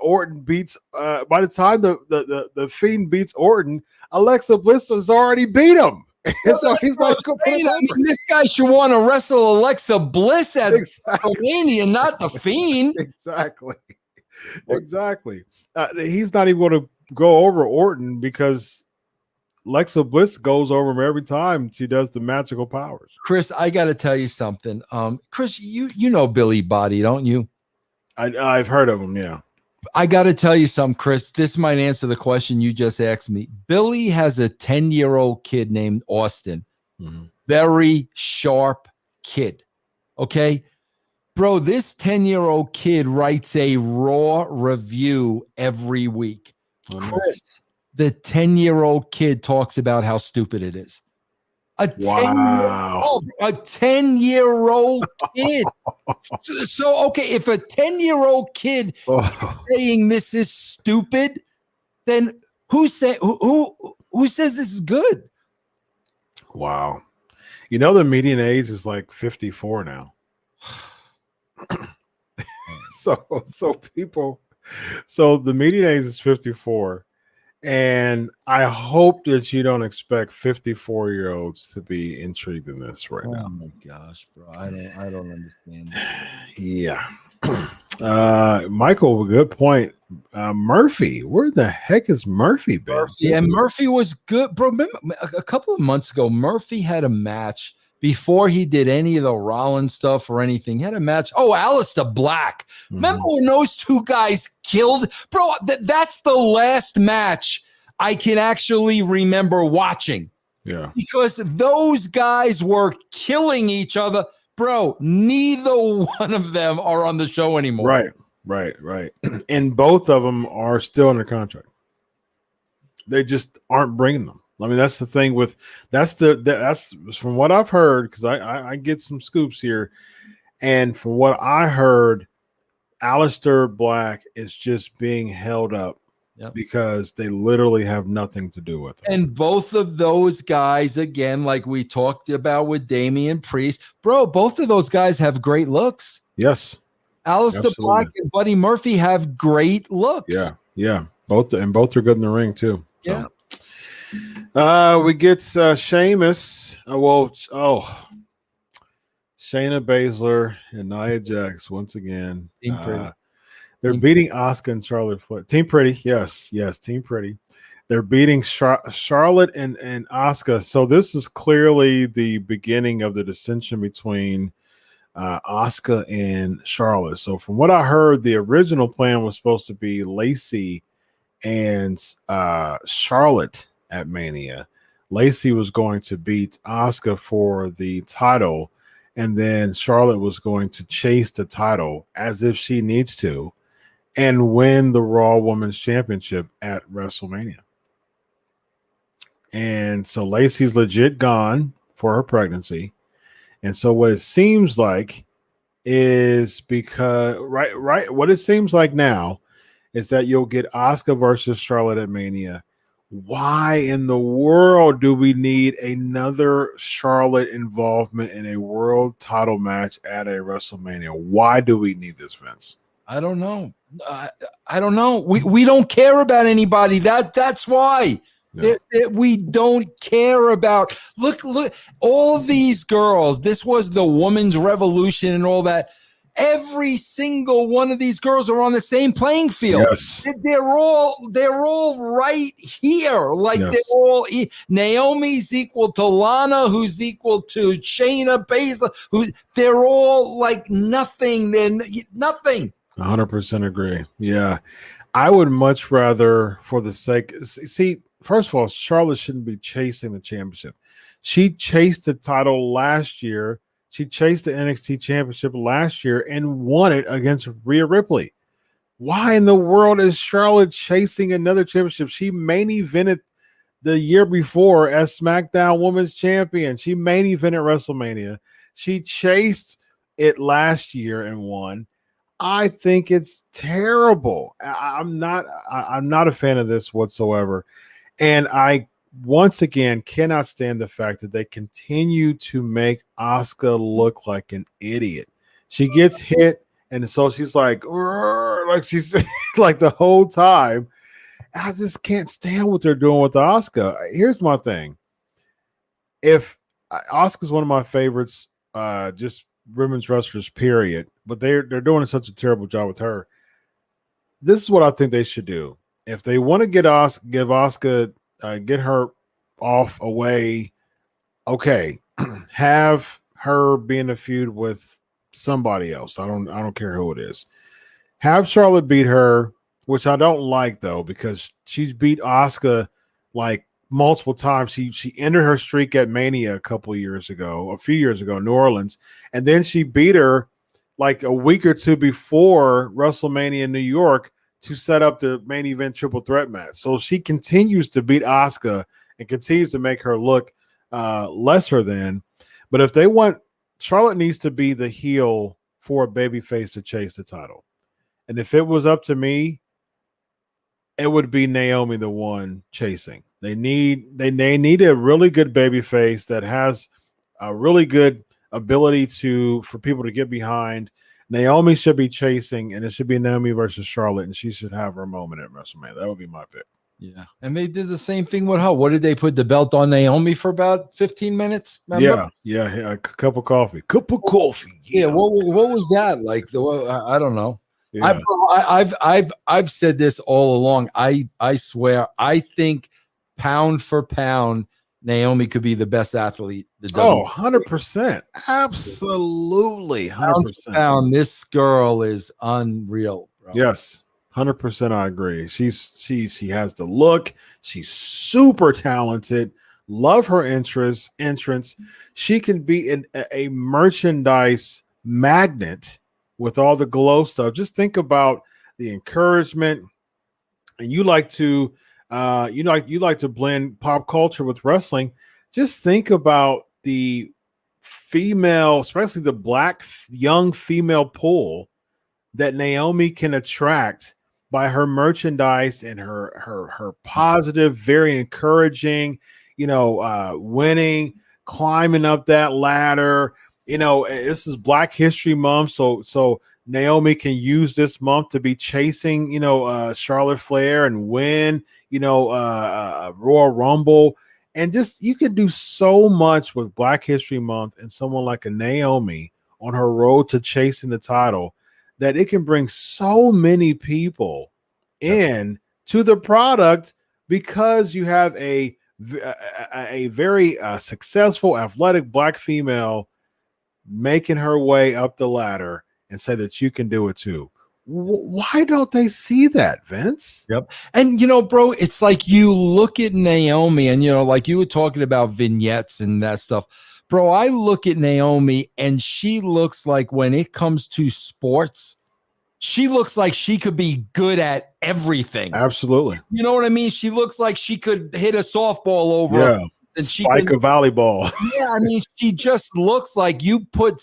Fiend beats Orton, Alexa Bliss has already beat him. So he's like, this guy should want to wrestle Alexa Bliss at WrestleMania, not the Fiend. Exactly. He's not even going to go over Orton because Alexa Bliss goes over him every time she does the magical powers. Chris, I got to tell you something. Chris, you know Billy Body, don't you? I've heard of him, yeah. I got to tell you something, Chris. This might answer the question you just asked me. Billy has a 10-year-old kid named Austin. Mm-hmm. Very sharp kid. Okay? Bro, this 10-year-old kid writes a Raw review every week. Mm-hmm. Chris, the 10-year-old kid talks about how stupid it is. A 10-year-old kid. So, okay, if a 10-year-old kid is saying this is stupid, then who says this is good? Wow. The median age is like 54 now. So the median age is 54. And I hope that you don't expect 54-year-olds to be intrigued in this right now. Oh my gosh, bro. I don't understand that. Yeah. Michael, good point. Murphy, where the heck is Murphy been? Murphy was good, bro. Remember, a couple of months ago, Murphy had a match before he did any of the Rollins stuff or anything. He had a match. Oh, Aleister Black. Mm-hmm. Remember when those two guys killed? Bro, that's the last match I can actually remember watching. Yeah. Because those guys were killing each other. Bro, neither one of them are on the show anymore. Right. And both of them are still under contract. They just aren't bringing them. I mean, that's the thing with that's from what I've heard, because I get some scoops here, and from what I heard, Aleister Black is just being held up because they literally have nothing to do with it. And both of those guys, again, like we talked about with Damian Priest, bro, both of those guys have great looks. Yes. Aleister Black and Buddy Murphy have great looks. Yeah. Both are good in the ring too. So. Yeah. We get Sheamus. Shayna Baszler and Nia Jax once again. They're beating Asuka and Charlotte Flair. Team Pretty, yes, Team Pretty. They're beating Charlotte and Asuka. So this is clearly the beginning of the dissension between Asuka and Charlotte. So from what I heard, the original plan was supposed to be Lacey and Charlotte at Mania. Lacey was going to beat Asuka for the title, and then Charlotte was going to chase the title as if she needs to and win the Raw Women's Championship at WrestleMania. And so Lacey's legit gone for her pregnancy. And so what it seems like is because what it seems like now is that you'll get Asuka versus Charlotte at Mania. Why in the world do we need another Charlotte involvement in a world title match at a WrestleMania? Why do we need this, Vince? I don't know. I don't know. We don't care about anybody. That's why. Yeah. We don't care about. Look, all these girls. This was the women's revolution and all that. Every single one of these girls are on the same playing field. Yes. They're all right here. Like yes. They're all Naomi's equal to Lana, who's equal to Shayna Baszler. They're all like nothing. They're nothing. 100% agree. Yeah, I would much rather, for the sake. See, first of all, Charlotte shouldn't be chasing the championship. She chased the title last year. She chased the NXT championship last year and won it against Rhea Ripley. Why in the world is Charlotte chasing another championship? She main evented the year before as SmackDown Women's Champion. She main evented WrestleMania. She chased it last year and won. I think it's terrible. I'm not a fan of this whatsoever. And I once again cannot stand the fact that they continue to make Asuka look like an idiot. She gets hit, and so she's like she's like the whole time. I just can't stand what they're doing with Asuka. Here's my thing. If Asuka's one of my favorites, just women's wrestlers, period, but they're doing such a terrible job with her. This is what I think they should do. If they want to get Asuka, get her off away, okay, have her be in a feud with somebody else. I don't care who it is. Have Charlotte beat her, which I don't like though, because she's beat Asuka like multiple times. She ended her streak at Mania a few years ago, New Orleans, and then she beat her like a week or two before WrestleMania in New York to set up the main event triple threat match. So she continues to beat Asuka and continues to make her look lesser than. But if they want, Charlotte needs to be the heel for a babyface to chase the title. And if it was up to me, it would be Naomi the one chasing. They need a really good babyface that has a really good ability for people to get behind. Naomi should be chasing, and it should be Naomi versus Charlotte, and she should have her moment at WrestleMania. That would be my pick. Yeah, and they did the same thing with her. What did they put the belt on Naomi for about 15 minutes? Remember? Yeah, a cup of coffee. Yeah, what was that like? I don't know. Yeah. I've said this all along. I swear, I think pound for pound, Naomi could be the best athlete. 100%. Absolutely. 100%. Pound, this girl is unreal, bro. Yes. 100% I agree. She has the look. She's super talented. Love her entrance. She can be a merchandise magnet with all the glow stuff. Just think about the encouragement. And you like to blend pop culture with wrestling. Just think about the female, especially the black young female pool that Naomi can attract by her merchandise and her positive, very encouraging, winning, climbing up that ladder. This is Black History Month, so Naomi can use this month to be chasing, Charlotte Flair and win, Royal Rumble. And just, you could do so much with Black History Month and someone like a Naomi on her road to chasing the title, that it can bring so many people in to the product because you have a very successful, athletic black female making her way up the ladder and say that you can do it too. Why don't they see that, Vince? Yep. And, bro, it's like you look at Naomi and, like you were talking about vignettes and that stuff. Bro, I look at Naomi and she looks like when it comes to sports, she looks like she could be good at everything. Absolutely. You know what I mean? She looks like she could hit a softball over. Yeah. And Spike a volleyball. Yeah, I mean, she just looks like you put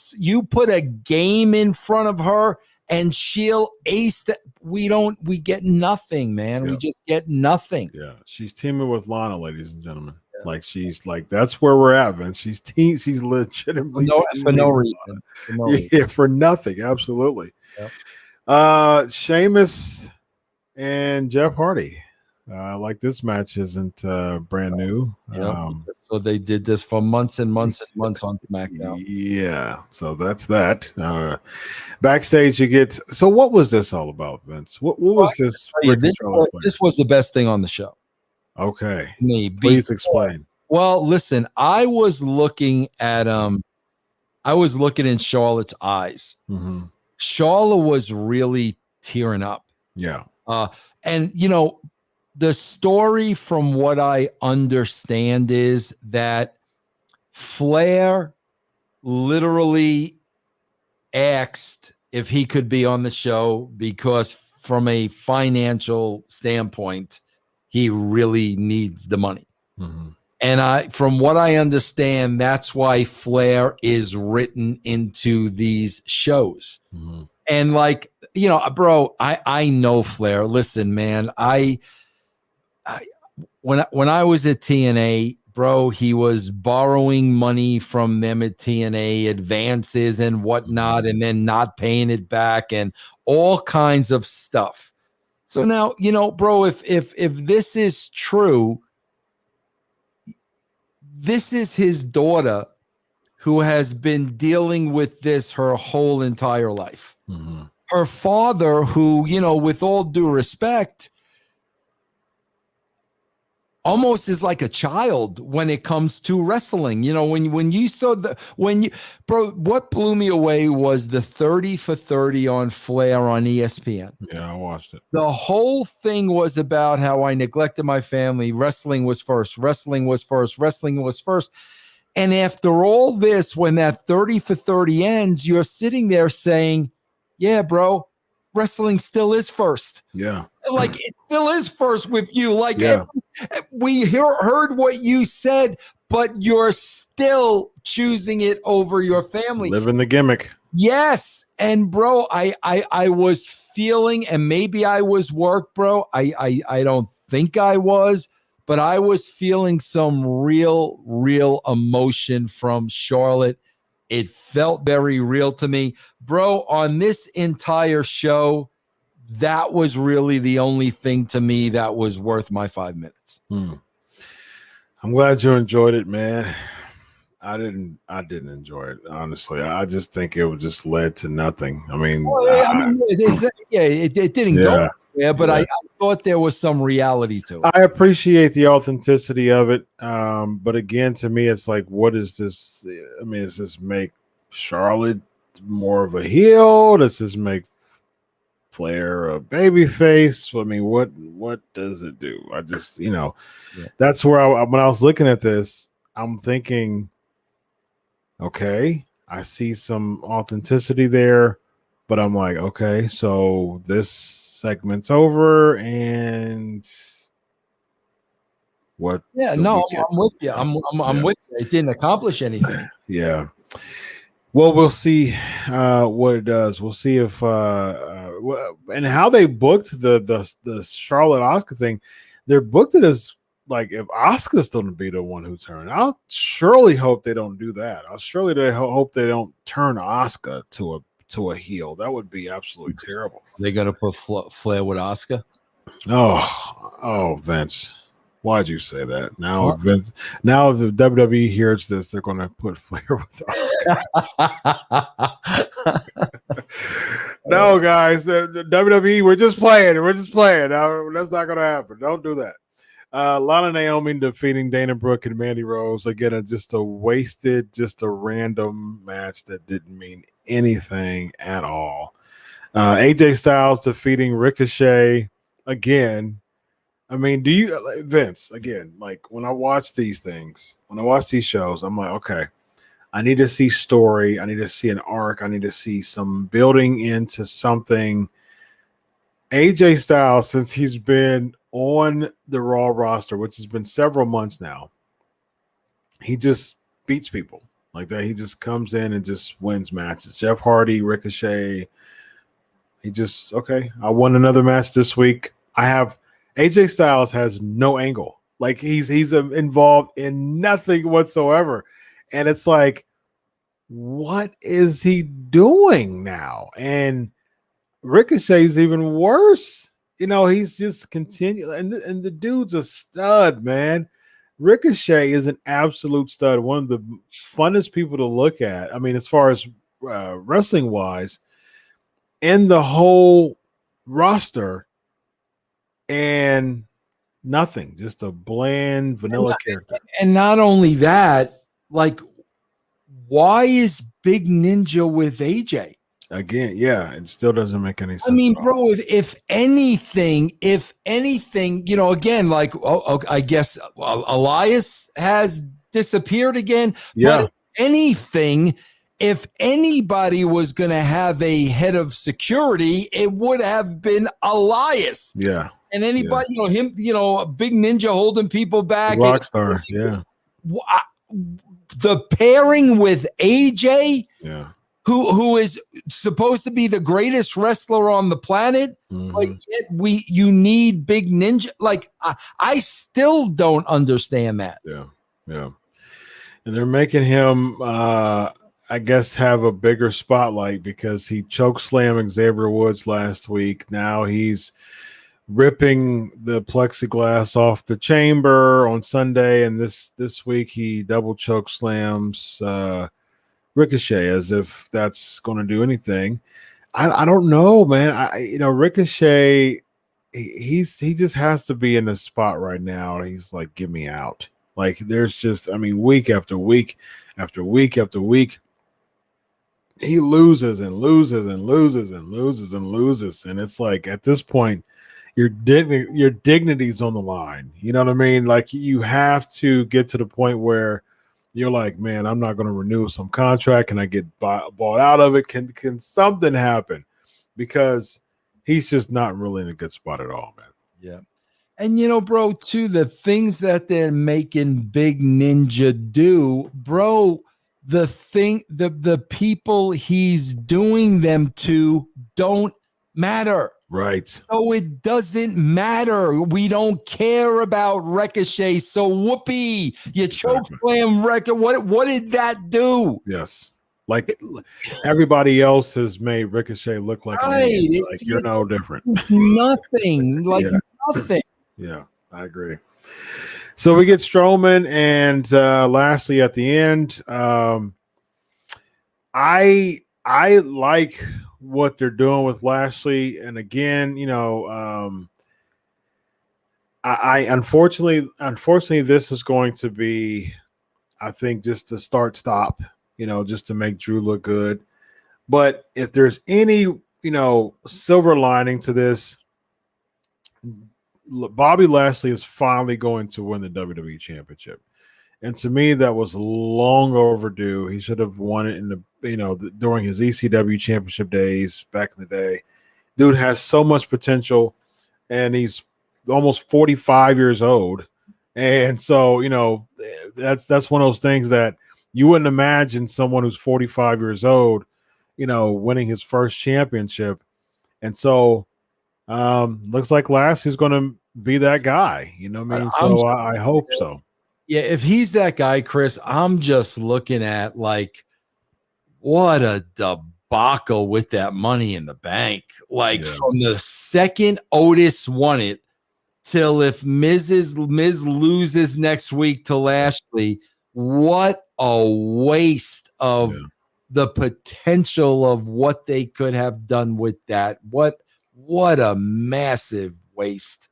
a game in front of her and she'll ace that. We get nothing, man. Yeah. We just get nothing. Yeah. She's teaming with Lana, ladies and gentlemen. Yeah. Like she's like, that's where we're at, Vince. She's legitimately for no reason. Yeah, for nothing. Absolutely. Yep. Sheamus and Jeff Hardy. Like this match isn't brand new. So they did this for months and months and months on SmackDown. Yeah, so that's that. Backstage, you get. So what was this all about, Vince? What was this? This was the best thing on the show. Okay, please explain. Well, listen, I was looking at I was looking in Charlotte's eyes. Mm-hmm. Charlotte was really tearing up. Yeah, and the story, from what I understand, is that Flair literally asked if he could be on the show because from a financial standpoint, he really needs the money. Mm-hmm. And from what I understand, that's why Flair is written into these shows. Mm-hmm. And bro, I know Flair. Listen, man, when I was at TNA, bro, he was borrowing money from them at TNA, advances and whatnot, and then not paying it back and all kinds of stuff. So now, bro, if this is true, this is his daughter who has been dealing with this her whole entire life. Mm-hmm. Her father, who, with all due respect, almost is like a child when it comes to wrestling. When you saw bro, what blew me away was the 30 for 30 on Flair on ESPN. Yeah, I watched it. The whole thing was about how I neglected my family. Wrestling was first. Wrestling was first. Wrestling was first. And after all this, when that 30 for 30 ends, you're sitting there saying, yeah, bro, wrestling still is first. Yeah. Like it still is first with you. Like we heard what you said, but you're still choosing it over your family. Living the gimmick. Yes. And bro, I was feeling, and maybe I was worked, bro. I don't think I was, but I was feeling some real emotion from Charlotte. It felt very real to me. Bro, on this entire show, that was really the only thing to me that was worth my 5 minutes. I'm glad you enjoyed it, man. I didn't enjoy it, honestly. I just think it just led to nothing. I mean, it didn't go. Yeah, but I thought there was some reality to it. I appreciate the authenticity of it. But again, to me, it's like, what is this? I mean, does this make Charlotte more of a heel? Does this make Flair a baby face? I mean, what does it do? I just, that's where when I was looking at this, I'm thinking, okay, I see some authenticity there, but I'm like, okay, so this segment's over, and what? Yeah, no, I'm with you. I'm with you. It didn't accomplish anything. Yeah. Well, we'll see what it does. We'll see if and how they booked the Charlotte Asuka thing. They're booked it as like if Asuka's going to be the one who turned. I'll surely hope they don't do that. I'll surely hope they don't turn Asuka to a heel. That would be absolutely terrible. They're going to put Flair with Asuka? Oh, Vince. Why'd you say that? Now, Vince, now if the WWE hears this, they're going to put Flair with Asuka. No, guys, the WWE, we're just playing. We're just playing. Now, that's not going to happen. Don't do that. Lana Naomi defeating Dana Brooke and Mandy Rose. Again, just a random match that didn't mean anything at all. AJ Styles defeating Ricochet again. I mean, Vince, again, like when I watch these shows, I'm like, okay, I need to see story. I need to see an arc. I need to see some building into something. AJ Styles, since he's been on the Raw roster, which has been several months now, he just beats people like that. He just comes in and just wins matches. Jeff Hardy, Ricochet. I won another match this week. AJ Styles has no angle. Like he's involved in nothing whatsoever. And it's like, what is he doing now? And Ricochet's even worse. He's just continuing. And the dude's a stud, man. Ricochet is an absolute stud. One of the funnest people to look at. I mean, as far as wrestling wise, in the whole roster, and nothing, just a bland vanilla character. And not only that, like, why is Big Ninja with AJ? Again, yeah, it still doesn't make any sense. I mean, bro, if anything, again, like, I guess Elias has disappeared again. Yeah. But if anything, if anybody was going to have a head of security, it would have been Elias. Yeah. And anybody, him, Big Ninja holding people back. Rockstar, yeah. The pairing with AJ, yeah, who is supposed to be the greatest wrestler on the planet, but yet you need Big Ninja. Like I still don't understand that. Yeah. And they're making him, I guess, have a bigger spotlight because he chokeslammed Xavier Woods last week. Now he's ripping the plexiglass off the chamber on Sunday, and this week he double choke slams Ricochet as if that's going to do anything. I don't know, man. Ricochet, he just has to be in the spot right now. He's like, get me out. Like there's just, week after week after week after week, he loses and loses and loses and loses and loses, and it's like at this point, your dignity's on the line. You know what I mean? Like you have to get to the point where you're like, man, I'm not going to renew some contract. Can I get bought out of it? Can something happen? Because he's just not really in a good spot at all, man. Yeah. And bro, too, the things that they're making Big Ninja do, bro, the people he's doing them to don't matter. Right. So it doesn't matter. We don't care about Ricochet. So whoopee, you chokeslam Ricochet. What did that do? Yes. Like everybody else has made Ricochet look like you're no different. Nothing. Nothing. Yeah, I agree. So we get Strowman and Lashley at the end. I like what they're doing with Lashley, and again, I unfortunately this is going to be, I think, just a stop, just to make Drew look good. But if there's any silver lining to this, Bobby Lashley is finally going to win the WWE Championship. And to me, that was long overdue. He should have won it in the, during his ECW championship days back in the day. Dude has so much potential, and he's almost 45 years old. And so, that's one of those things that you wouldn't imagine someone who's 45 years old, winning his first championship. And so, looks like Lashley's going to be that guy. You know what I mean? So I hope so. Yeah, if he's that guy, Chris, I'm just looking at like what a debacle with that Money in the Bank. From the second Otis won it till if Miz loses next week to Lashley, what a waste of the potential of what they could have done with that. What a massive waste.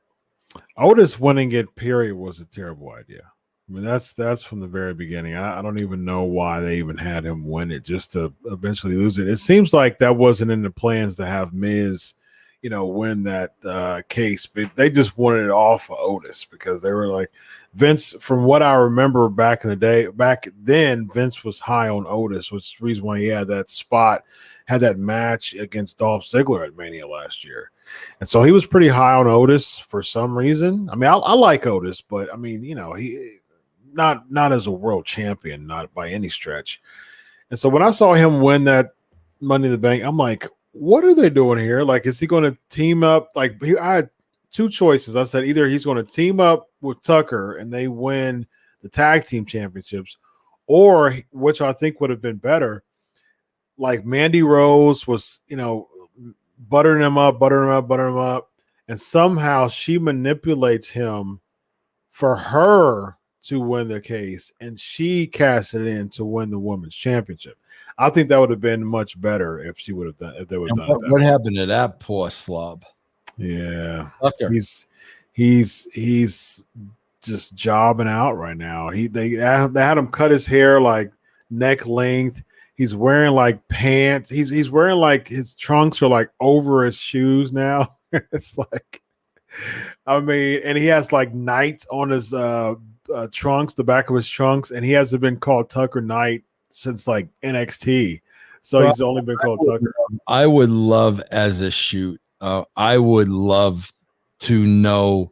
Otis winning it, period, was a terrible idea. I mean, that's from the very beginning. I don't even know why they even had him win it just to eventually lose it. It seems like that wasn't in the plans to have Miz, win that case, but they just wanted it off of Otis because they were like, Vince, from what I remember back in the day, back then, Vince was high on Otis, which is the reason why he had that match against Dolph Ziggler at Mania last year. And so he was pretty high on Otis for some reason. I mean, I like Otis, but I mean, he not as a world champion, not by any stretch. And so when I saw him win that Money in the Bank, I'm like, what are they doing here? Like, is he going to team up? Like, I had two choices. I said either he's going to team up with Tucker and they win the tag team championships, or, which I think would have been better, like Mandy Rose was, buttering him up, and somehow she manipulates him for her to win the case, and she cast it in to win the women's championship. I think that would have been much better if she would have done. If they would have done that. What happened to that poor slob? Yeah, Tucker. He's just jobbing out right now. They had him cut his hair like neck length. He's wearing like pants. He's wearing like his trunks are like over his shoes now. It's like, I mean, and he has like Knights on his trunks, the back of his trunks, and he hasn't been called Tucker Knight since like NXT. So he's only been called Tucker. I would love as a shoot. I would love to know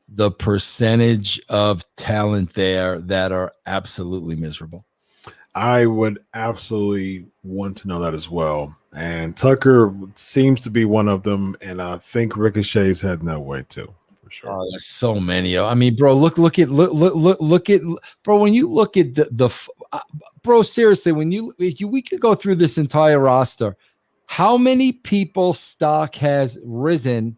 the percentage of talent there that are absolutely miserable. I would absolutely want to know that as well. And Tucker seems to be one of them, and I think Ricochet's heading that way too, for sure. Oh, there's so many. I mean, bro, look at bro. When you look at bro, seriously, we could go through this entire roster. How many people's stock has risen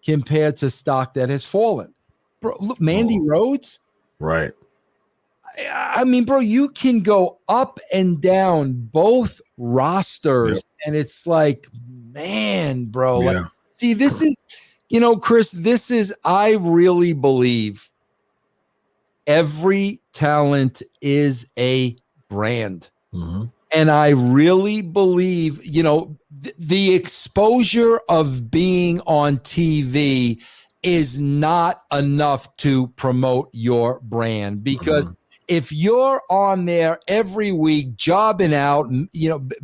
compared to stock that has fallen? Bro, look, Mandy Rhodes. Right. I mean, bro, you can go up and down both rosters, and it's like, man, bro. Yeah. Like, see, this is, Chris, I really believe every talent is a brand. Mm-hmm. And I really believe, the exposure of being on TV is not enough to promote your brand, because if you're on there every week jobbing out,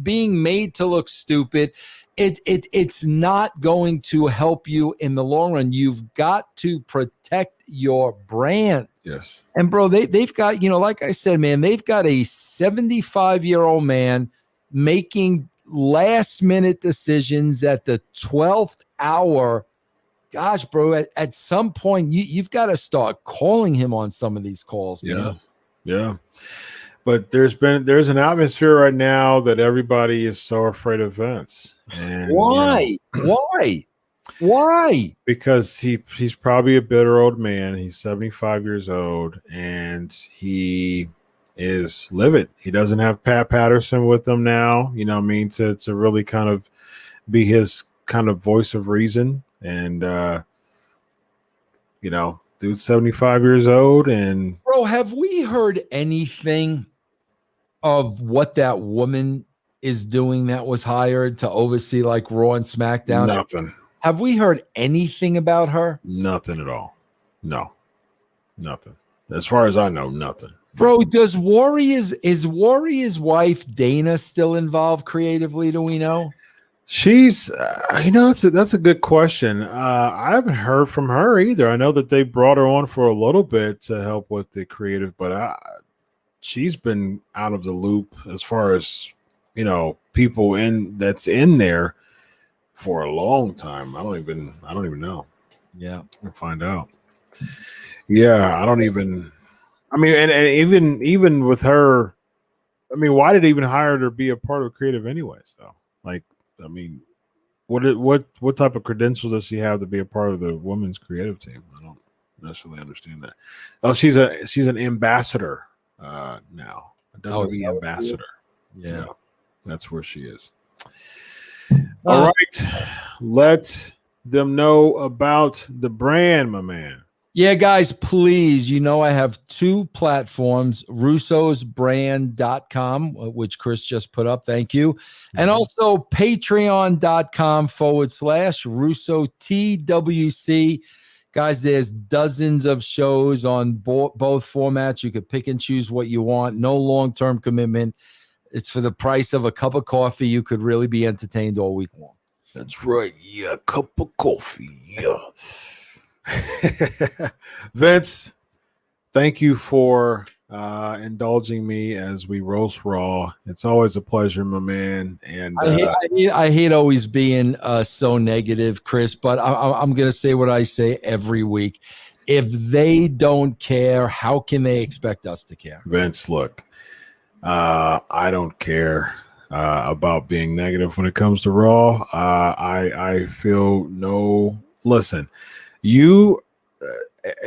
being made to look stupid, it's not going to help you in the long run. You've got to protect your brand. Yes. And bro, they've got, like I said, man, they've got a 75-year-old man making last minute decisions at the 12th hour. Gosh, bro, at some point you've got to start calling him on some of these calls, man. Yeah. But there's an atmosphere right now that everybody is so afraid of Vince. And, why? Why? Because he's probably a bitter old man. He's 75 years old, and he is livid. He doesn't have Pat Patterson with him now, to really kind of be his kind of voice of reason. And, dude's 75 years old. And bro, have we heard anything of what that woman is doing that was hired to oversee like Raw and SmackDown? Nothing. Have we heard anything about her? Nothing at all. No, nothing. As far as I know, nothing. Bro, is Warrior's wife Dana still involved creatively? Do we know? She's, that's a good question. I haven't heard from her either. I know that they brought her on for a little bit to help with the creative, but she's been out of the loop as far as people that's in there for a long time. I don't even know. Yeah, I'll find out. Yeah, I don't even. I mean, and even with her, I mean, why did they even hire her to be a part of creative anyways? Though, like, I mean, what type of credentials does she have to be a part of the women's creative team? I don't necessarily understand that. Oh, she's an ambassador now, a WWE ambassador. Yeah, that's where she is. All right, let them know about the brand, my man. Yeah, guys, please, I have 2 platforms, russosbrand.com, which Chris just put up. Thank you. And also patreon.com/Russo TWC. Guys, there's dozens of shows on both formats. You could pick and choose what you want. No long-term commitment. It's for the price of a cup of coffee. You could really be entertained all week long. That's right. Yeah, cup of coffee. Yeah. Vince, thank you for indulging me as we roast Raw. It's always a pleasure, my man. And I hate always being so negative, Chris, but I'm going to say what I say every week. If they don't care, how can they expect us to care? Vince, look, I don't care about being negative when it comes to Raw. I feel no. Listen.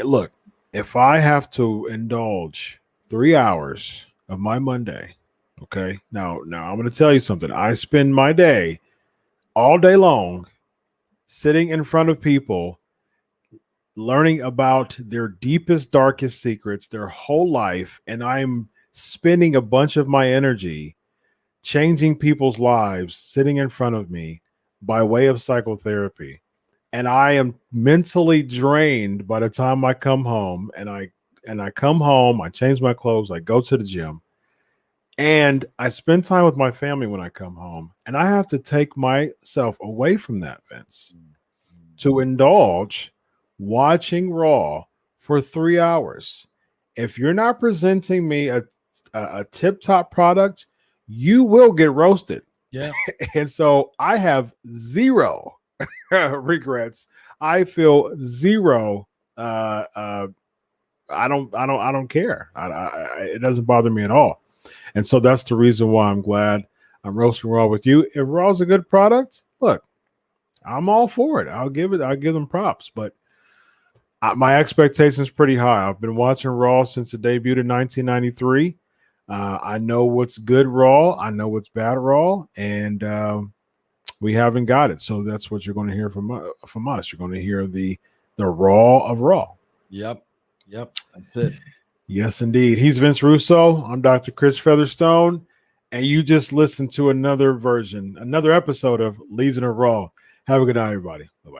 Look, if I have to indulge 3 hours of my Monday, okay, now I'm going to tell you something. I spend my day all day long sitting in front of people, learning about their deepest, darkest secrets, their whole life, and I'm spending a bunch of my energy changing people's lives sitting in front of me by way of psychotherapy. And I am mentally drained by the time I come home. And I come home, I change my clothes, I go to the gym, and I spend time with my family when I come home. And I have to take myself away from that, Vince, to indulge watching Raw for 3 hours. If you're not presenting me a tip-top product, you will get roasted. Yeah. And so I have zero regrets. I feel zero. I don't care. It doesn't bother me at all. And so that's the reason why I'm glad I'm roasting Raw with you. If Raw's a good product, look, I'm all for it. I'll give them props. But my expectation is pretty high. I've been watching Raw since it debuted in 1993. I know what's good Raw. I know what's bad Raw. And we haven't got it. So that's what you're going to hear from us. You're going to hear the Raw of Raw. Yep. That's it. Yes, indeed. He's Vince Russo. I'm Dr. Chris Featherstone. And you just listened to another episode of Legion of Raw. Have a good night, everybody. Bye-bye.